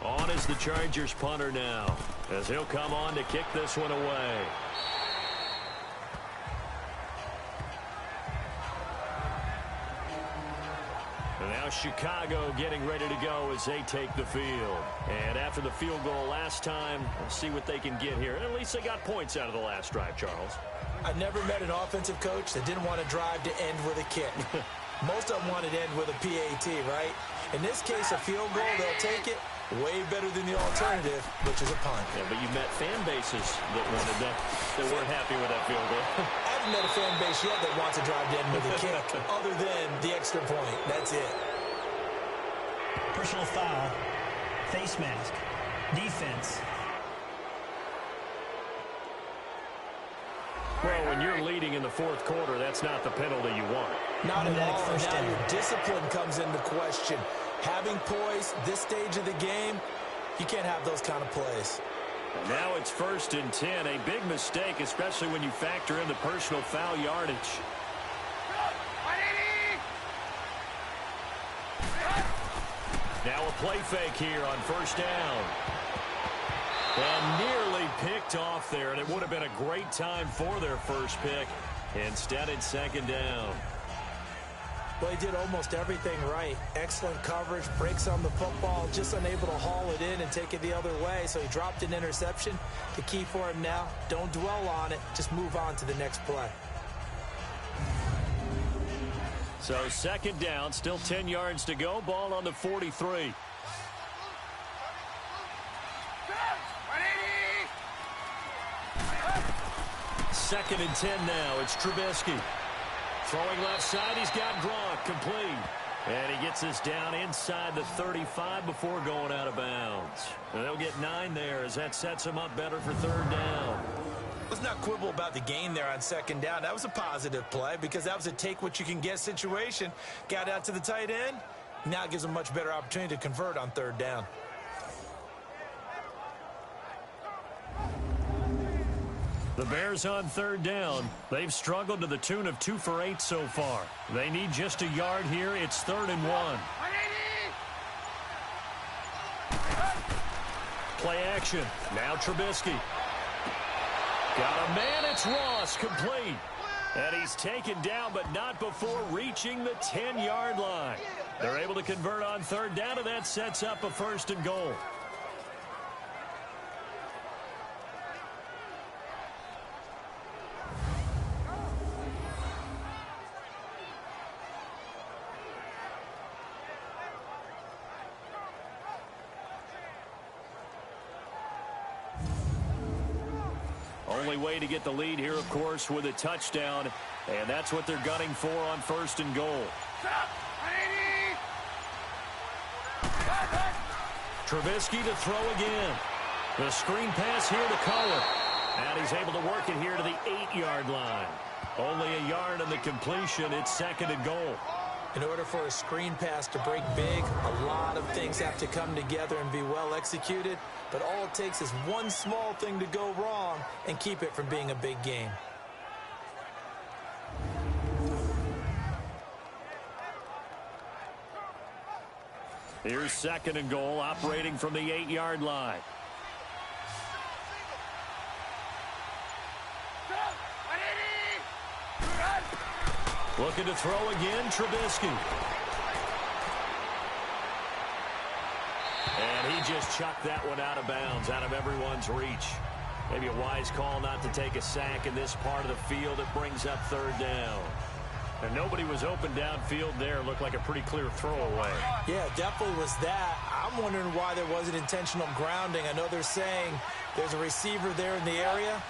On is the Chargers punter now, as he'll come on to kick this one away. And now Chicago getting ready to go as they take the field. And after the field goal last time, we'll see what they can get here. And at least they got points out of the last drive, Charles. I've never met an offensive coach that didn't want to drive to end with a kick. Most of them wanted to end with a PAT, right? In this case, a field goal, they'll take it. Way better than the alternative, which is a punt. Yeah, but you met fan bases that wanted that weren't happy with that field goal. I haven't met a fan base yet that wants to drive to end with a kick, other than the extra point. That's it. Personal foul. Face mask. Defense. Well, when you're leading in the 4th quarter, that's not the penalty you want. Not at all. First Now down. your discipline comes into question. Having poise this stage of the game, you can't have those kind of plays. And now it's 1st and 10. A big mistake, especially when you factor in the personal foul yardage. 180! Now a play fake here on 1st down. And nearly picked off there, and it would have been a great time for their first pick. Instead, it's 2nd down. Well, he did almost everything right. Excellent coverage, breaks on the football, just unable to haul it in and take it the other way. So he dropped an interception. The key for him now, don't dwell on it. Just move on to the next play. So 2nd down, still 10 yards to go. Ball on the 43. 2nd and 10 now. It's Trubisky. Throwing left side, he's got Gronk complete. And he gets this down inside the 35 before going out of bounds. And they'll get 9 there as that sets him up better for 3rd down. Let's not quibble about the gain there on 2nd down. That was a positive play because that was a take-what-you-can-get situation. Got out to the tight end. Now it gives him a much better opportunity to convert on 3rd down. The Bears on third down. They've struggled to the tune of 2 for 8 so far. They need just a yard here. It's 3rd and 1. Play action. Now Trubisky. Got a man. It's Ross. Complete. And he's taken down, but not before reaching the 10-yard line. They're able to convert on third down, and that sets up a 1st and goal. Only way to get the lead here, of course, with a touchdown, and that's what they're gunning for on 1st and goal. Trubisky to throw again. The screen pass here to Cohen, and he's able to work it here to the 8-yard line. Only a yard on the completion. It's 2nd and goal. In order for a screen pass to break big, a lot of things have to come together and be well executed. But all it takes is one small thing to go wrong and keep it from being a big game. Here's 2nd and goal, operating from the 8-yard line. Looking to throw again, Trubisky. And he just chucked that one out of bounds, out of everyone's reach. Maybe a wise call not to take a sack in this part of the field. It brings up 3rd down. And nobody was open downfield there. Looked like a pretty clear throwaway. Yeah, definitely was that. I'm wondering why there wasn't intentional grounding. I know they're saying there's a receiver there in the area.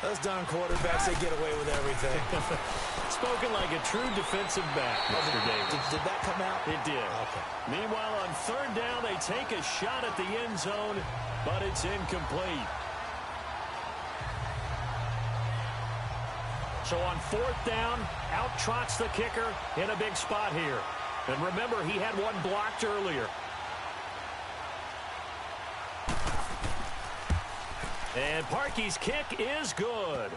Those darn quarterbacks, they get away with everything. Spoken like a true defensive back, Mr. Davis. Did that come out? It did. Okay. Meanwhile, on 3rd down, they take a shot at the end zone, but it's incomplete. So on 4th down, out trots the kicker in a big spot here. And remember, he had one blocked earlier. And Parkey's kick is good.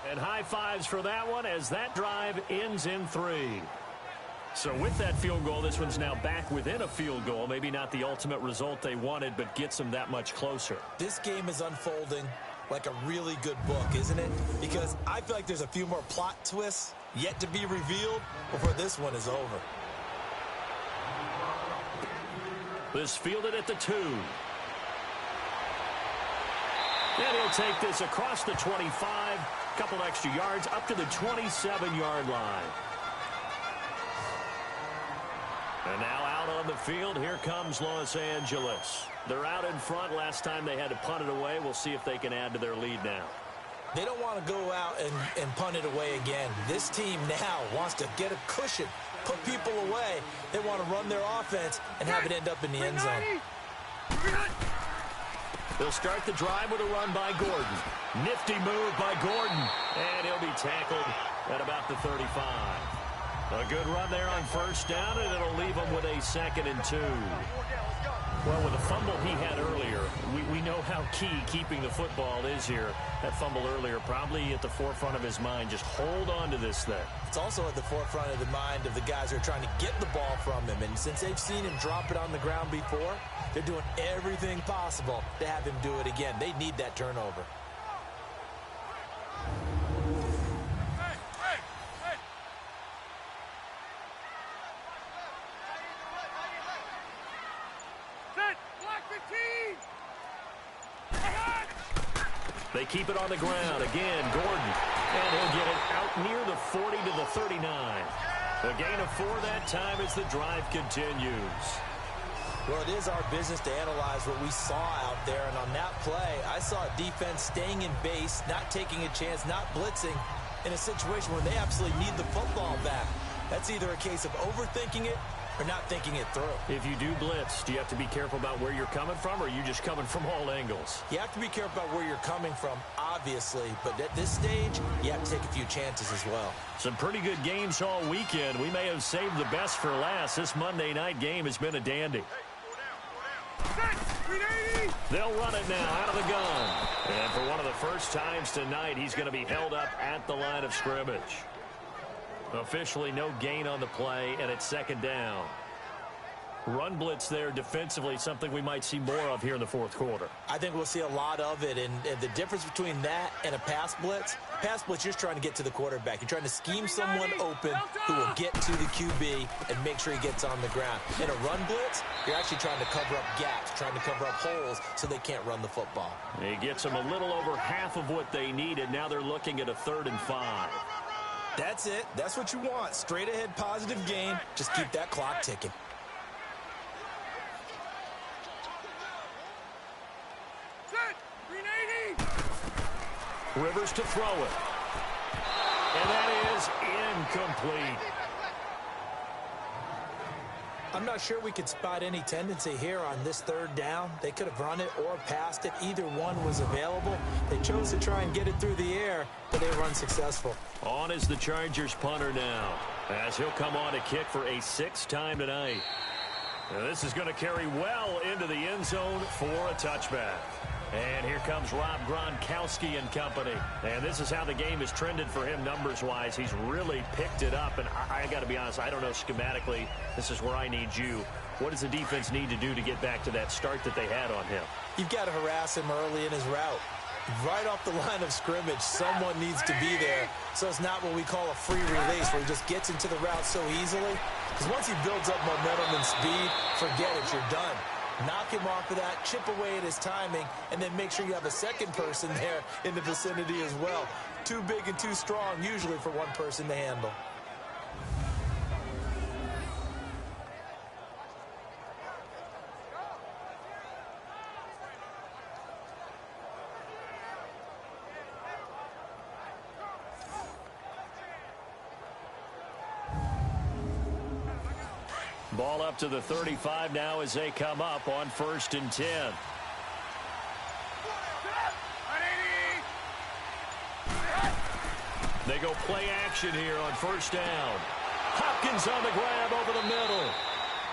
And high fives for that one as that drive ends in 3. So with that field goal, this one's now back within a field goal. Maybe not the ultimate result they wanted, but gets them that much closer. This game is unfolding like a really good book, isn't it? Because I feel like there's a few more plot twists yet to be revealed before this one is over. This fielded at the 2. And he'll take this across the 25, couple extra yards, up to the 27-yard line. And now out on the field, here comes Los Angeles. They're out in front. Last time they had to punt it away. We'll see if they can add to their lead now. They don't want to go out and punt it away again. This team now wants to get a cushion, put people away. They want to run their offense and have it end up in the end zone. They'll start the drive with a run by Gordon. Nifty move by Gordon. And he'll be tackled at about the 35. A good run there on 1st down, and it'll leave him with a 2nd and 2. Well, with the fumble he had earlier, we know how key keeping the football is here. That fumble earlier probably at the forefront of his mind. Just hold on to this thing. It's also at the forefront of the mind of the guys who are trying to get the ball from him. And since they've seen him drop it on the ground before, they're doing everything possible to have him do it again. They need that turnover. They keep it on the ground. Again, Gordon. And he'll get it out near the 40 to the 39. A gain of 4 that time as the drive continues. Well, it is our business to analyze what we saw out there. And on that play, I saw a defense staying in base, not taking a chance, not blitzing, in a situation where they absolutely need the football back. That's either a case of overthinking it or not thinking it through. If you do blitz, do you have to be careful about where you're coming from, or are you just coming from all angles? You have to be careful about where you're coming from, obviously, but at this stage, you have to take a few chances as well. Some pretty good games all weekend. We may have saved the best for last. This Monday night game has been a dandy. Hey, go down. They'll run it now out of the gun. And for one of the first times tonight, he's going to be held up at the line of scrimmage. Officially no gain on the play, and it's second down. Run blitz there defensively, something we might see more of here in the fourth quarter. I think we'll see a lot of it, and the difference between that and a pass blitz, you're trying to get to the quarterback. You're trying to scheme someone open who will get to the QB and make sure he gets on the ground. In a run blitz, you're actually trying to cover up gaps, trying to cover up holes so they can't run the football. He gets them a little over half of what they needed. Now they're looking at a 3rd and 5. That's it. That's what you want. Straight ahead positive gain. Just keep that clock ticking. Rivers to throw it. And that is incomplete. I'm not sure we could spot any tendency here on this 3rd down. They could have run it or passed it. Either one was available. They chose to try and get it through the air, but they were unsuccessful. On is the Chargers punter now, as he'll come on to kick for a 6th time tonight. Now this is going to carry well into the end zone for a touchback. And here comes Rob Gronkowski and company. And this is how the game has trended for him numbers-wise. He's really picked it up. And I got to be honest, I don't know schematically. This is where I need you. What does the defense need to do to get back to that start that they had on him? You've got to harass him early in his route. Right off the line of scrimmage, someone needs to be there. So it's not what we call a free release where he just gets into the route so easily. Because once he builds up momentum and speed, forget it, you're done. Knock him off of that, chip away at his timing, and then make sure you have a second person there in the vicinity as well. Too big and too strong, usually, for one person to handle. Ball up to the 35 now as they come up on 1st and 10. They go play action here on 1st down. Hopkins on the grab over the middle.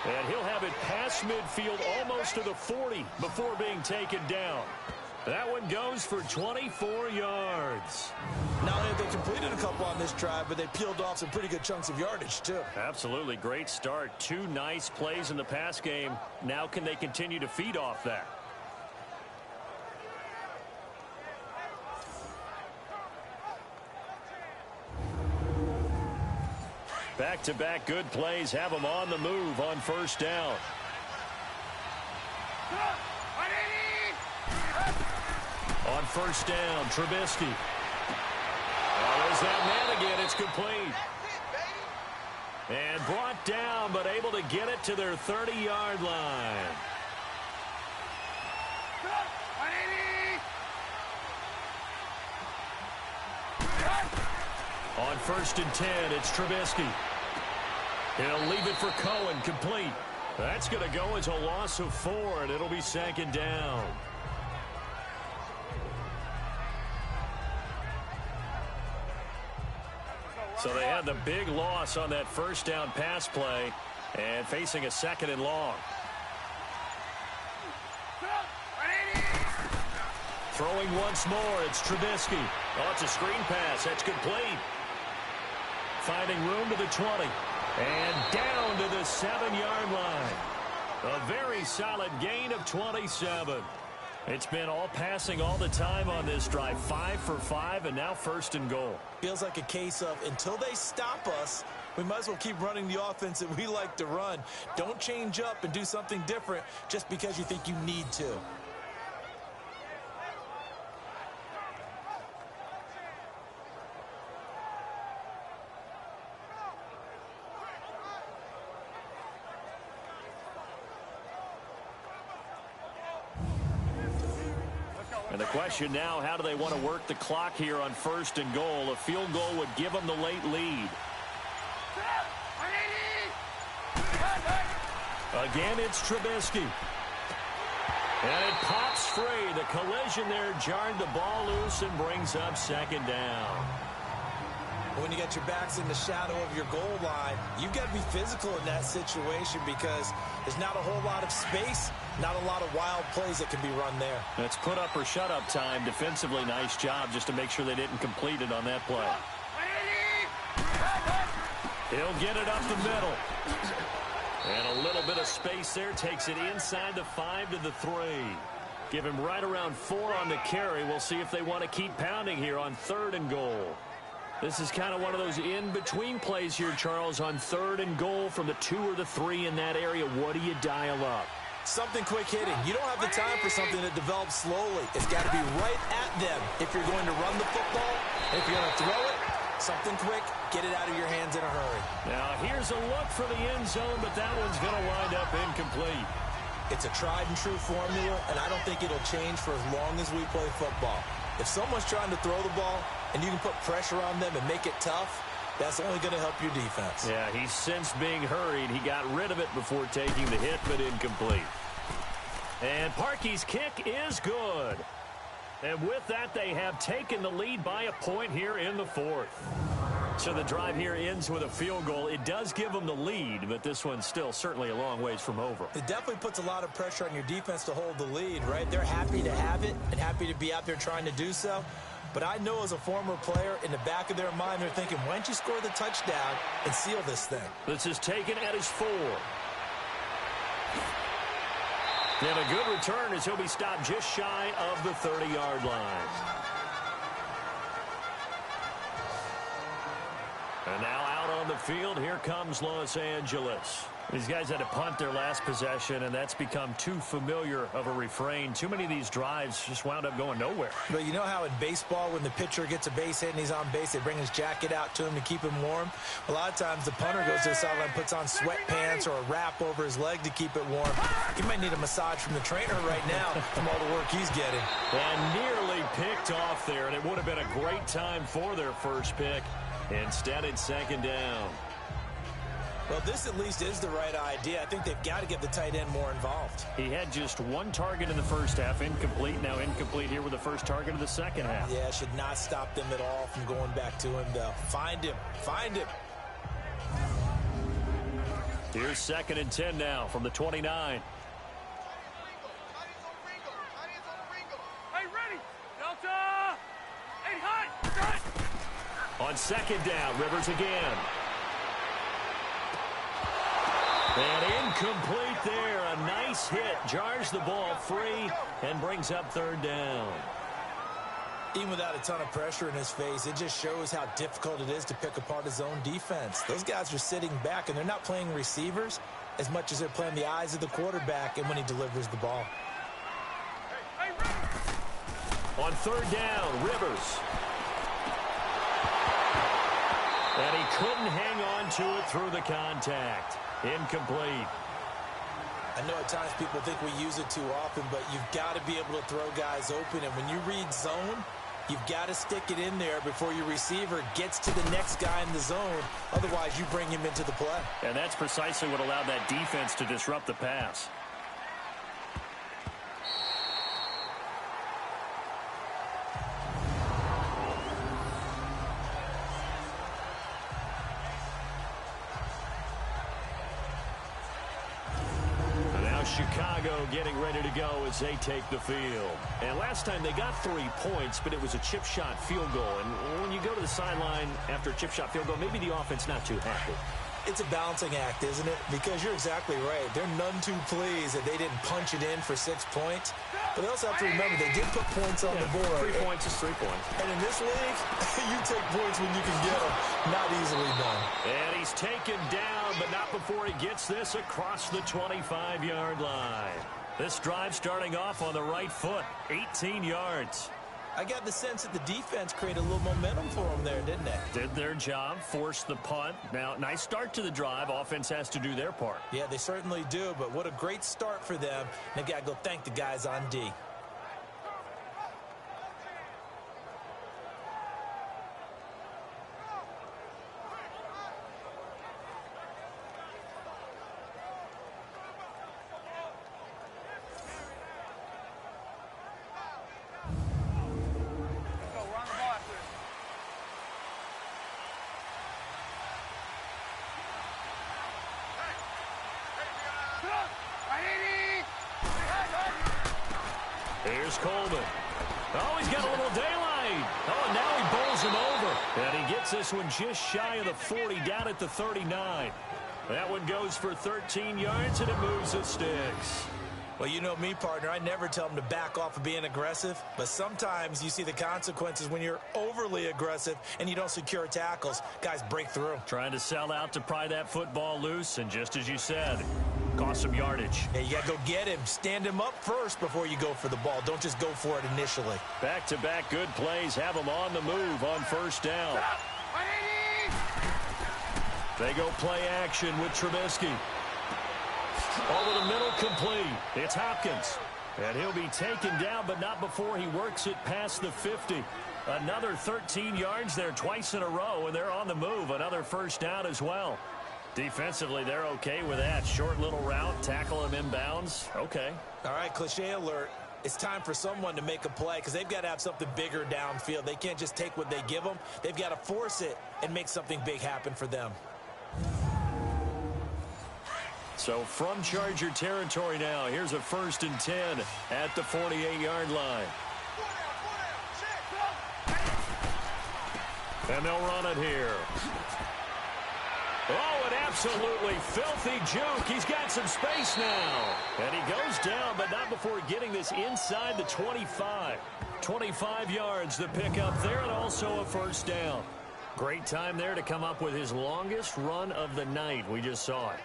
And he'll have it past midfield almost to the 40 before being taken down. That one goes for 24 yards. Not only have they completed a couple on this drive, but they peeled off some pretty good chunks of yardage, too. Absolutely. Great start. 2 nice plays in the pass game. Now can they continue to feed off that? Back-to-back good plays have them on the move on 1st down. On 1st down, Trubisky. There's that man again. It's complete. And brought down, but able to get it to their 30-yard line. On 1st and 10, it's Trubisky. He'll leave it for Cohen, complete. That's going to go as a loss of 4, and it'll be 2nd down. So they had the big loss on that 1st down pass play and facing a 2nd and long. Throwing once more, it's Trubisky. Oh, it's a screen pass. That's complete. Finding room to the 20. And down to the 7-yard line. A very solid gain of 27. It's been all passing all the time on this drive. 5 for 5, and now 1st and goal. Feels like a case of until they stop us, we might as well keep running the offense that we like to run. Don't change up and do something different just because you think you need to. And the question now, how do they want to work the clock here on 1st and goal? A field goal would give them the late lead. Again, it's Trubisky. And it pops free. The collision there jarred the ball loose and brings up 2nd down. When you got your backs in the shadow of your goal line, you've got to be physical in that situation because there's not a whole lot of space, not a lot of wild plays that can be run there. That's put up or shut up time. Defensively, nice job just to make sure they didn't complete it on that play. He'll get it up the middle. And a little bit of space there. Takes it inside the 5 to the 3. Give him right around 4 on the carry. We'll see if they want to keep pounding here on 3rd and goal. This is kind of one of those in-between plays here, Charles, on 3rd and goal from the 2 or the 3 in that area. What do you dial up? Something quick hitting. You don't have the time for something that develops slowly. It's got to be right at them if you're going to run the football. If you're going to throw it, something quick, get it out of your hands in a hurry. Now, here's a look for the end zone, but that one's going to wind up incomplete. It's a tried-and-true formula, and I don't think it'll change for as long as we play football. If someone's trying to throw the ball and you can put pressure on them and make it tough, that's only going to help your defense. Yeah, he's since being hurried. He got rid of it before taking the hit, but incomplete. And Parkey's kick is good. And with that, they have taken the lead by a point here in the 4th. So the drive here ends with a field goal. It does give them the lead, but this one's still certainly a long ways from over. It definitely puts a lot of pressure on your defense to hold the lead, right? They're happy to have it and happy to be out there trying to do so. But I know as a former player, in the back of their mind, they're thinking, why don't you score the touchdown and seal this thing? This is taken at his 4. And a good return as he'll be stopped just shy of the 30-yard line. And now out on the field, here comes Los Angeles. These guys had to punt their last possession, and that's become too familiar of a refrain. Too many of these drives just wound up going nowhere. But you know how in baseball, when the pitcher gets a base hit and he's on base, they bring his jacket out to him to keep him warm? A lot of times the punter goes to the sideline, puts on sweatpants or a wrap over his leg to keep it warm. He might need a massage from the trainer right now from all the work he's getting. And nearly picked off there, and it would have been a great time for their first pick. Instead, it's 2nd down. Well, this at least is the right idea. I think they've got to get the tight end more involved. He had just 1 target in the first half, incomplete. Now incomplete here with the first target of the second half. Yeah, should not stop them at all from going back to him, though. Find him. Find him. Here's 2nd and 10 now from the 29. Hey, ready. Delta. Hey, hot. On 2nd down, Rivers again. And incomplete there. A nice hit. Jars the ball free and brings up 3rd down. Even without a ton of pressure in his face, it just shows how difficult it is to pick apart his own defense. Those guys are sitting back, and they're not playing receivers as much as they're playing the eyes of the quarterback and when he delivers the ball. On 3rd down, Rivers. And he couldn't hang on to it through the contact. Incomplete. I know at times people think we use it too often, but you've got to be able to throw guys open. And when you read zone, you've got to stick it in there before your receiver gets to the next guy in the zone. Otherwise, you bring him into the play. And that's precisely what allowed that defense to disrupt the pass. Chicago getting ready to go as they take the field. And last time they got 3 points, but it was a chip shot field goal. And when you go to the sideline after a chip shot field goal, maybe the offense not too happy. It's a balancing act, isn't it? Because you're exactly right. They're none too pleased that they didn't punch it in for 6 points. But they also have to remember they did put points on the board. 3 points is 3 points. And in this league, you take points when you can get them. Not easily done. And he's taken down, but not before he gets this across the 25-yard line. This drive starting off on the right foot, 18 yards. I got the sense that the defense created a little momentum for them there, didn't they? Did their job, forced the punt. Now, nice start to the drive. Offense has to do their part. Yeah, they certainly do, but what a great start for them. And they got to go thank the guys on D. Here's Coleman. Oh, he's got a little daylight. Oh, and now he bowls him over. And he gets this one just shy of the 40, down at the 39. That one goes for 13 yards, and it moves the sticks. Well, you know me, partner. I never tell them to back off of being aggressive. But sometimes you see the consequences when you're overly aggressive and you don't secure tackles. Guys break through. Trying to sell out to pry that football loose, and just as you said, cost some yardage. Yeah, you got to go get him. Stand him up first before you go for the ball. Don't just go for it initially. Back-to-back good plays have them on the move on first down. They go play action with Trubisky. Over the middle, complete. It's Hopkins. And he'll be taken down, but not before he works it past the 50. Another 13 yards there twice in a row, and they're on the move. Another first down as well. Defensively, they're okay with that. Short little route, tackle him inbounds. Okay. All right, cliche alert. It's time for someone to make a play because they've got to have something bigger downfield. They can't just take what they give them. They've got to force it and make something big happen for them. So from Charger territory now, here's a 1st and 10 at the 48-yard line. And they'll run it here. Oh, an absolutely filthy juke. He's got some space now. And he goes down, but not before getting this inside the 25. 25 yards to pick up there, and also a first down. Great time there to come up with his longest run of the night. We just saw it.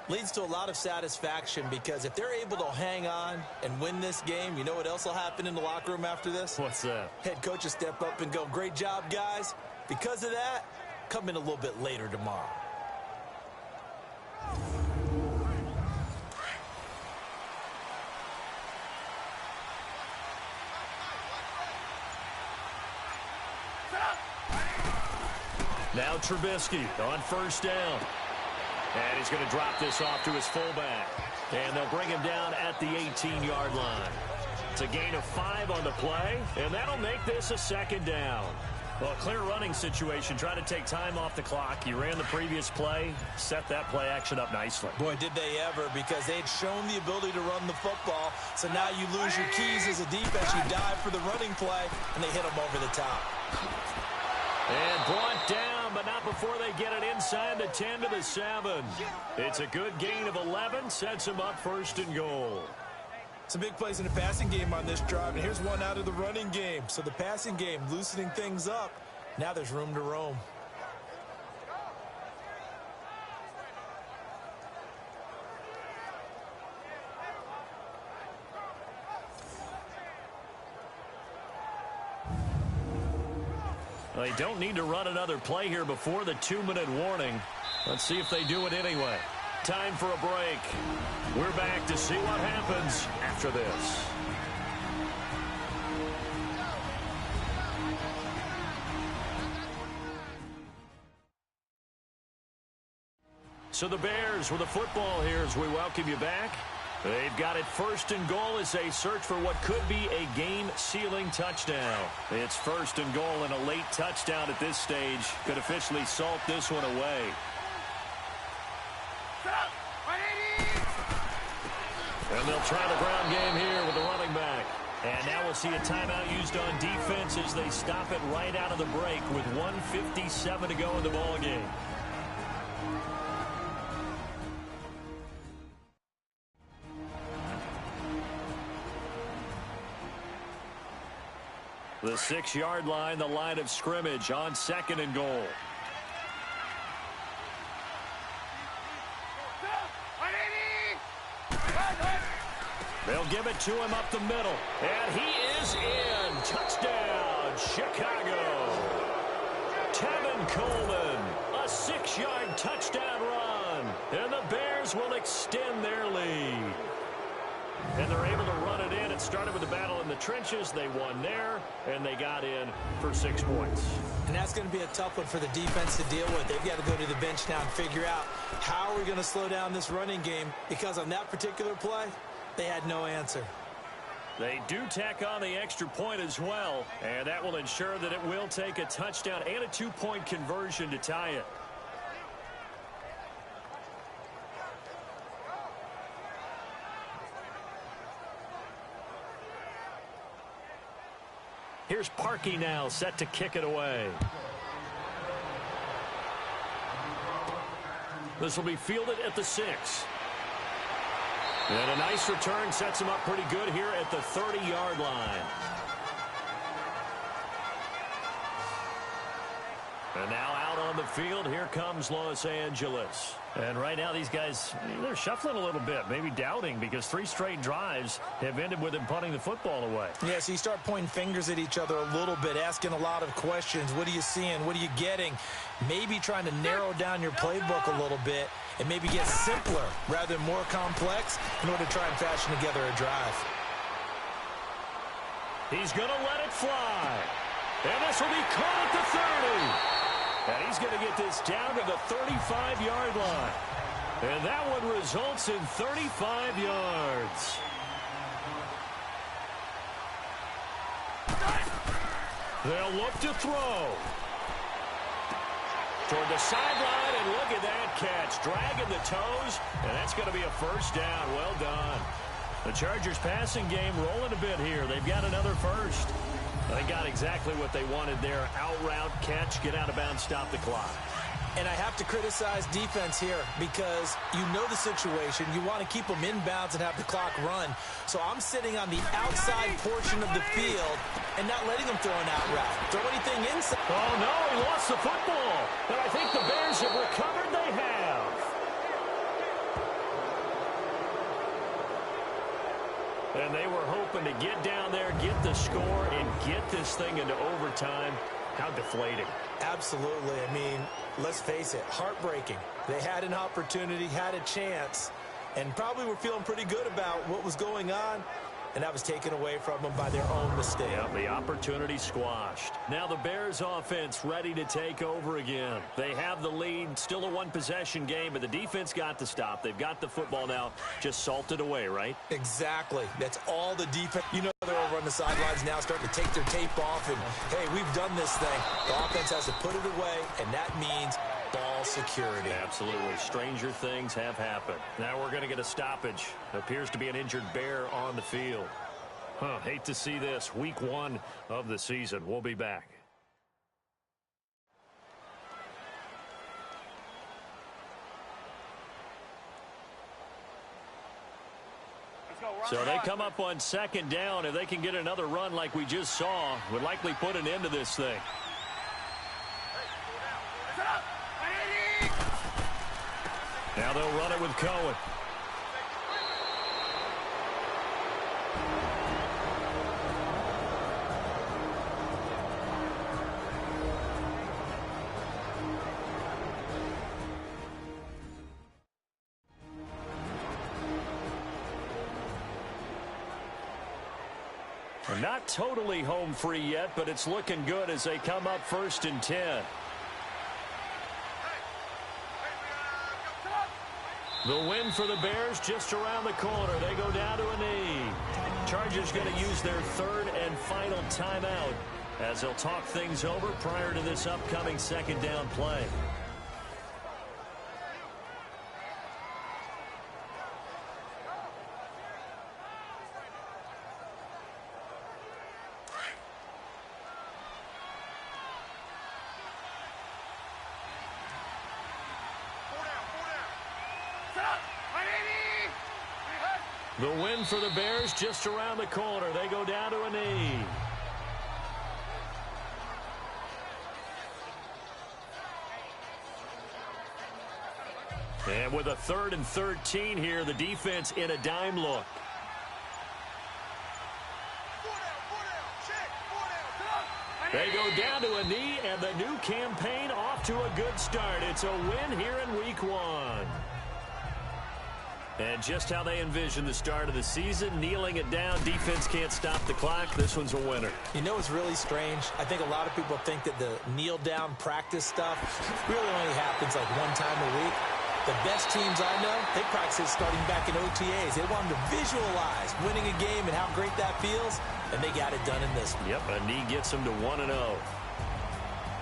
Leads to a lot of satisfaction because if they're able to hang on and win this game, you know what else will happen in the locker room after this? What's that? Head coach will step up and go, great job, guys. Because of that, come in a little bit later tomorrow. Now Trubisky on first down. And he's going to drop this off to his fullback. And they'll bring him down at the 18-yard line. It's a gain of 5 on the play, and that'll make this a second down. Well, a clear running situation, trying to take time off the clock. You ran the previous play, set that play action up nicely. Boy, did they ever, because they'd shown the ability to run the football. So now you lose your keys as a defense. You dive for the running play, and they hit them over the top. And brought down, but not before they get it inside the 10 to the 7. It's a good gain of 11, sets them up 1st and goal. Some big plays in the passing game on this drive, and here's one out of the running game. So the passing game loosening things up. Now there's room to roam. They don't need to run another play here before the 2-minute warning. Let's see if they do it anyway. Time for a break. We're back to see what happens after this. So the Bears with the football here as we welcome you back. They've got it 1st and goal as they search for what could be a game-sealing touchdown. It's 1st and goal, and a late touchdown at this stage could officially salt this one away. And they'll try the ground game here with the running back. And now we'll see a timeout used on defense as they stop it right out of the break with 1:57 to go in the ballgame. The 6-yard line, the line of scrimmage on 2nd and goal. They'll give it to him up the middle. And he is in. Touchdown, Chicago. Tevin Coleman, a 6-yard touchdown run. And the Bears will extend their lead. And they're able to run it in. It started with a battle in the trenches. They won there, and they got in for 6 points. And that's going to be a tough one for the defense to deal with. They've got to go to the bench now and figure out how are we going to slow down this running game, because on that particular play, they had no answer. They do tack on the extra point as well, and that will ensure that it will take a touchdown and a 2-point conversion to tie it. Here's Parkey now, set to kick it away. This will be fielded at the 6. And a nice return sets him up pretty good here at the 30-yard line. And now out on the field, here comes Los Angeles. And right now these guys, they're shuffling a little bit, maybe doubting, because 3 straight drives have ended with him punting the football away. Yeah, so you start pointing fingers at each other a little bit, asking a lot of questions. What are you seeing? What are you getting? Maybe trying to narrow down your playbook a little bit and maybe get simpler rather than more complex in order to try and fashion together a drive. He's going to let it fly. And this will be caught at the 30. And he's going to get this down to the 35-yard line. And that one results in 35 yards. They'll look to throw. Toward the sideline, and look at that catch. Dragging the toes, and that's going to be a first down. Well done. The Chargers passing game rolling a bit here. They've got another first. They got exactly what they wanted there. Out route, catch, get out of bounds, stop the clock. And I have to criticize defense here because you know the situation. You want to keep them inbounds and have the clock run. So I'm sitting on the outside portion of the field and not letting them throw an out route. Throw anything inside. Oh, no, he lost the football. And I think the Bears have recovered. They have. And they were hoping to get down there, get the score, and get this thing into overtime. How deflating. Absolutely. I mean, let's face it, heartbreaking. They had an opportunity, had a chance, and probably were feeling pretty good about what was going on, and that was taken away from them by their own mistake. Yeah, the opportunity squashed. Now the Bears offense ready to take over again. They have the lead, still a one-possession game, but the defense got to stop. They've got the football now, just salted away, right? Exactly. That's all the defense. You know they're over on the sidelines now starting to take their tape off, and, hey, we've done this thing. The offense has to put it away, and that means ball security. Absolutely. Stranger things have happened. Now we're going to get a stoppage. Appears to be an injured Bear on the field. Hate to see this. Week 1 of the season. We'll be back. So they come up on second down. If they can get another run like we just saw, would likely put an end to this thing. Now they'll run it with Cohen. They're not totally home free yet, but it's looking good as they come up 1st and 10. The win for the Bears just around the corner. They go down to a knee. Chargers going to use their 3rd and final timeout as they'll talk things over prior to this upcoming 2nd down play. The win for the Bears just around the corner. They go down to a knee. And with a 3rd and 13 here, the defense in a dime look. They go down to a knee, and the new campaign off to a good start. It's a win here in Week 1. And just how they envision the start of the season, kneeling it down, defense can't stop the clock. This one's a winner. You know what's really strange? I think a lot of people think that the kneel-down practice stuff really only happens like one time a week. The best teams I know, they practice it starting back in OTAs. They want them to visualize winning a game and how great that feels, and they got it done in this one. Yep, a knee gets them to 1-0.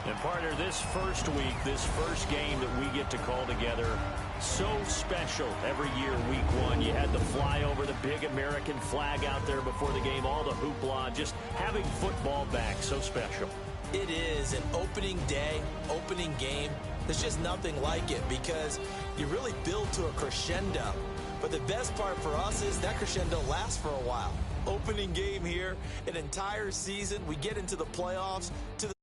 And partner, this first week, this first game that we get to call together, so special every year, week one. You had the flyover, the big American flag out there before the game, all the hoopla, just having football back, so special. It is an opening day, opening game. There's just nothing like it because you really build to a crescendo. But the best part for us is that crescendo lasts for a while. Opening game here, an entire season, we get into the playoffs, to the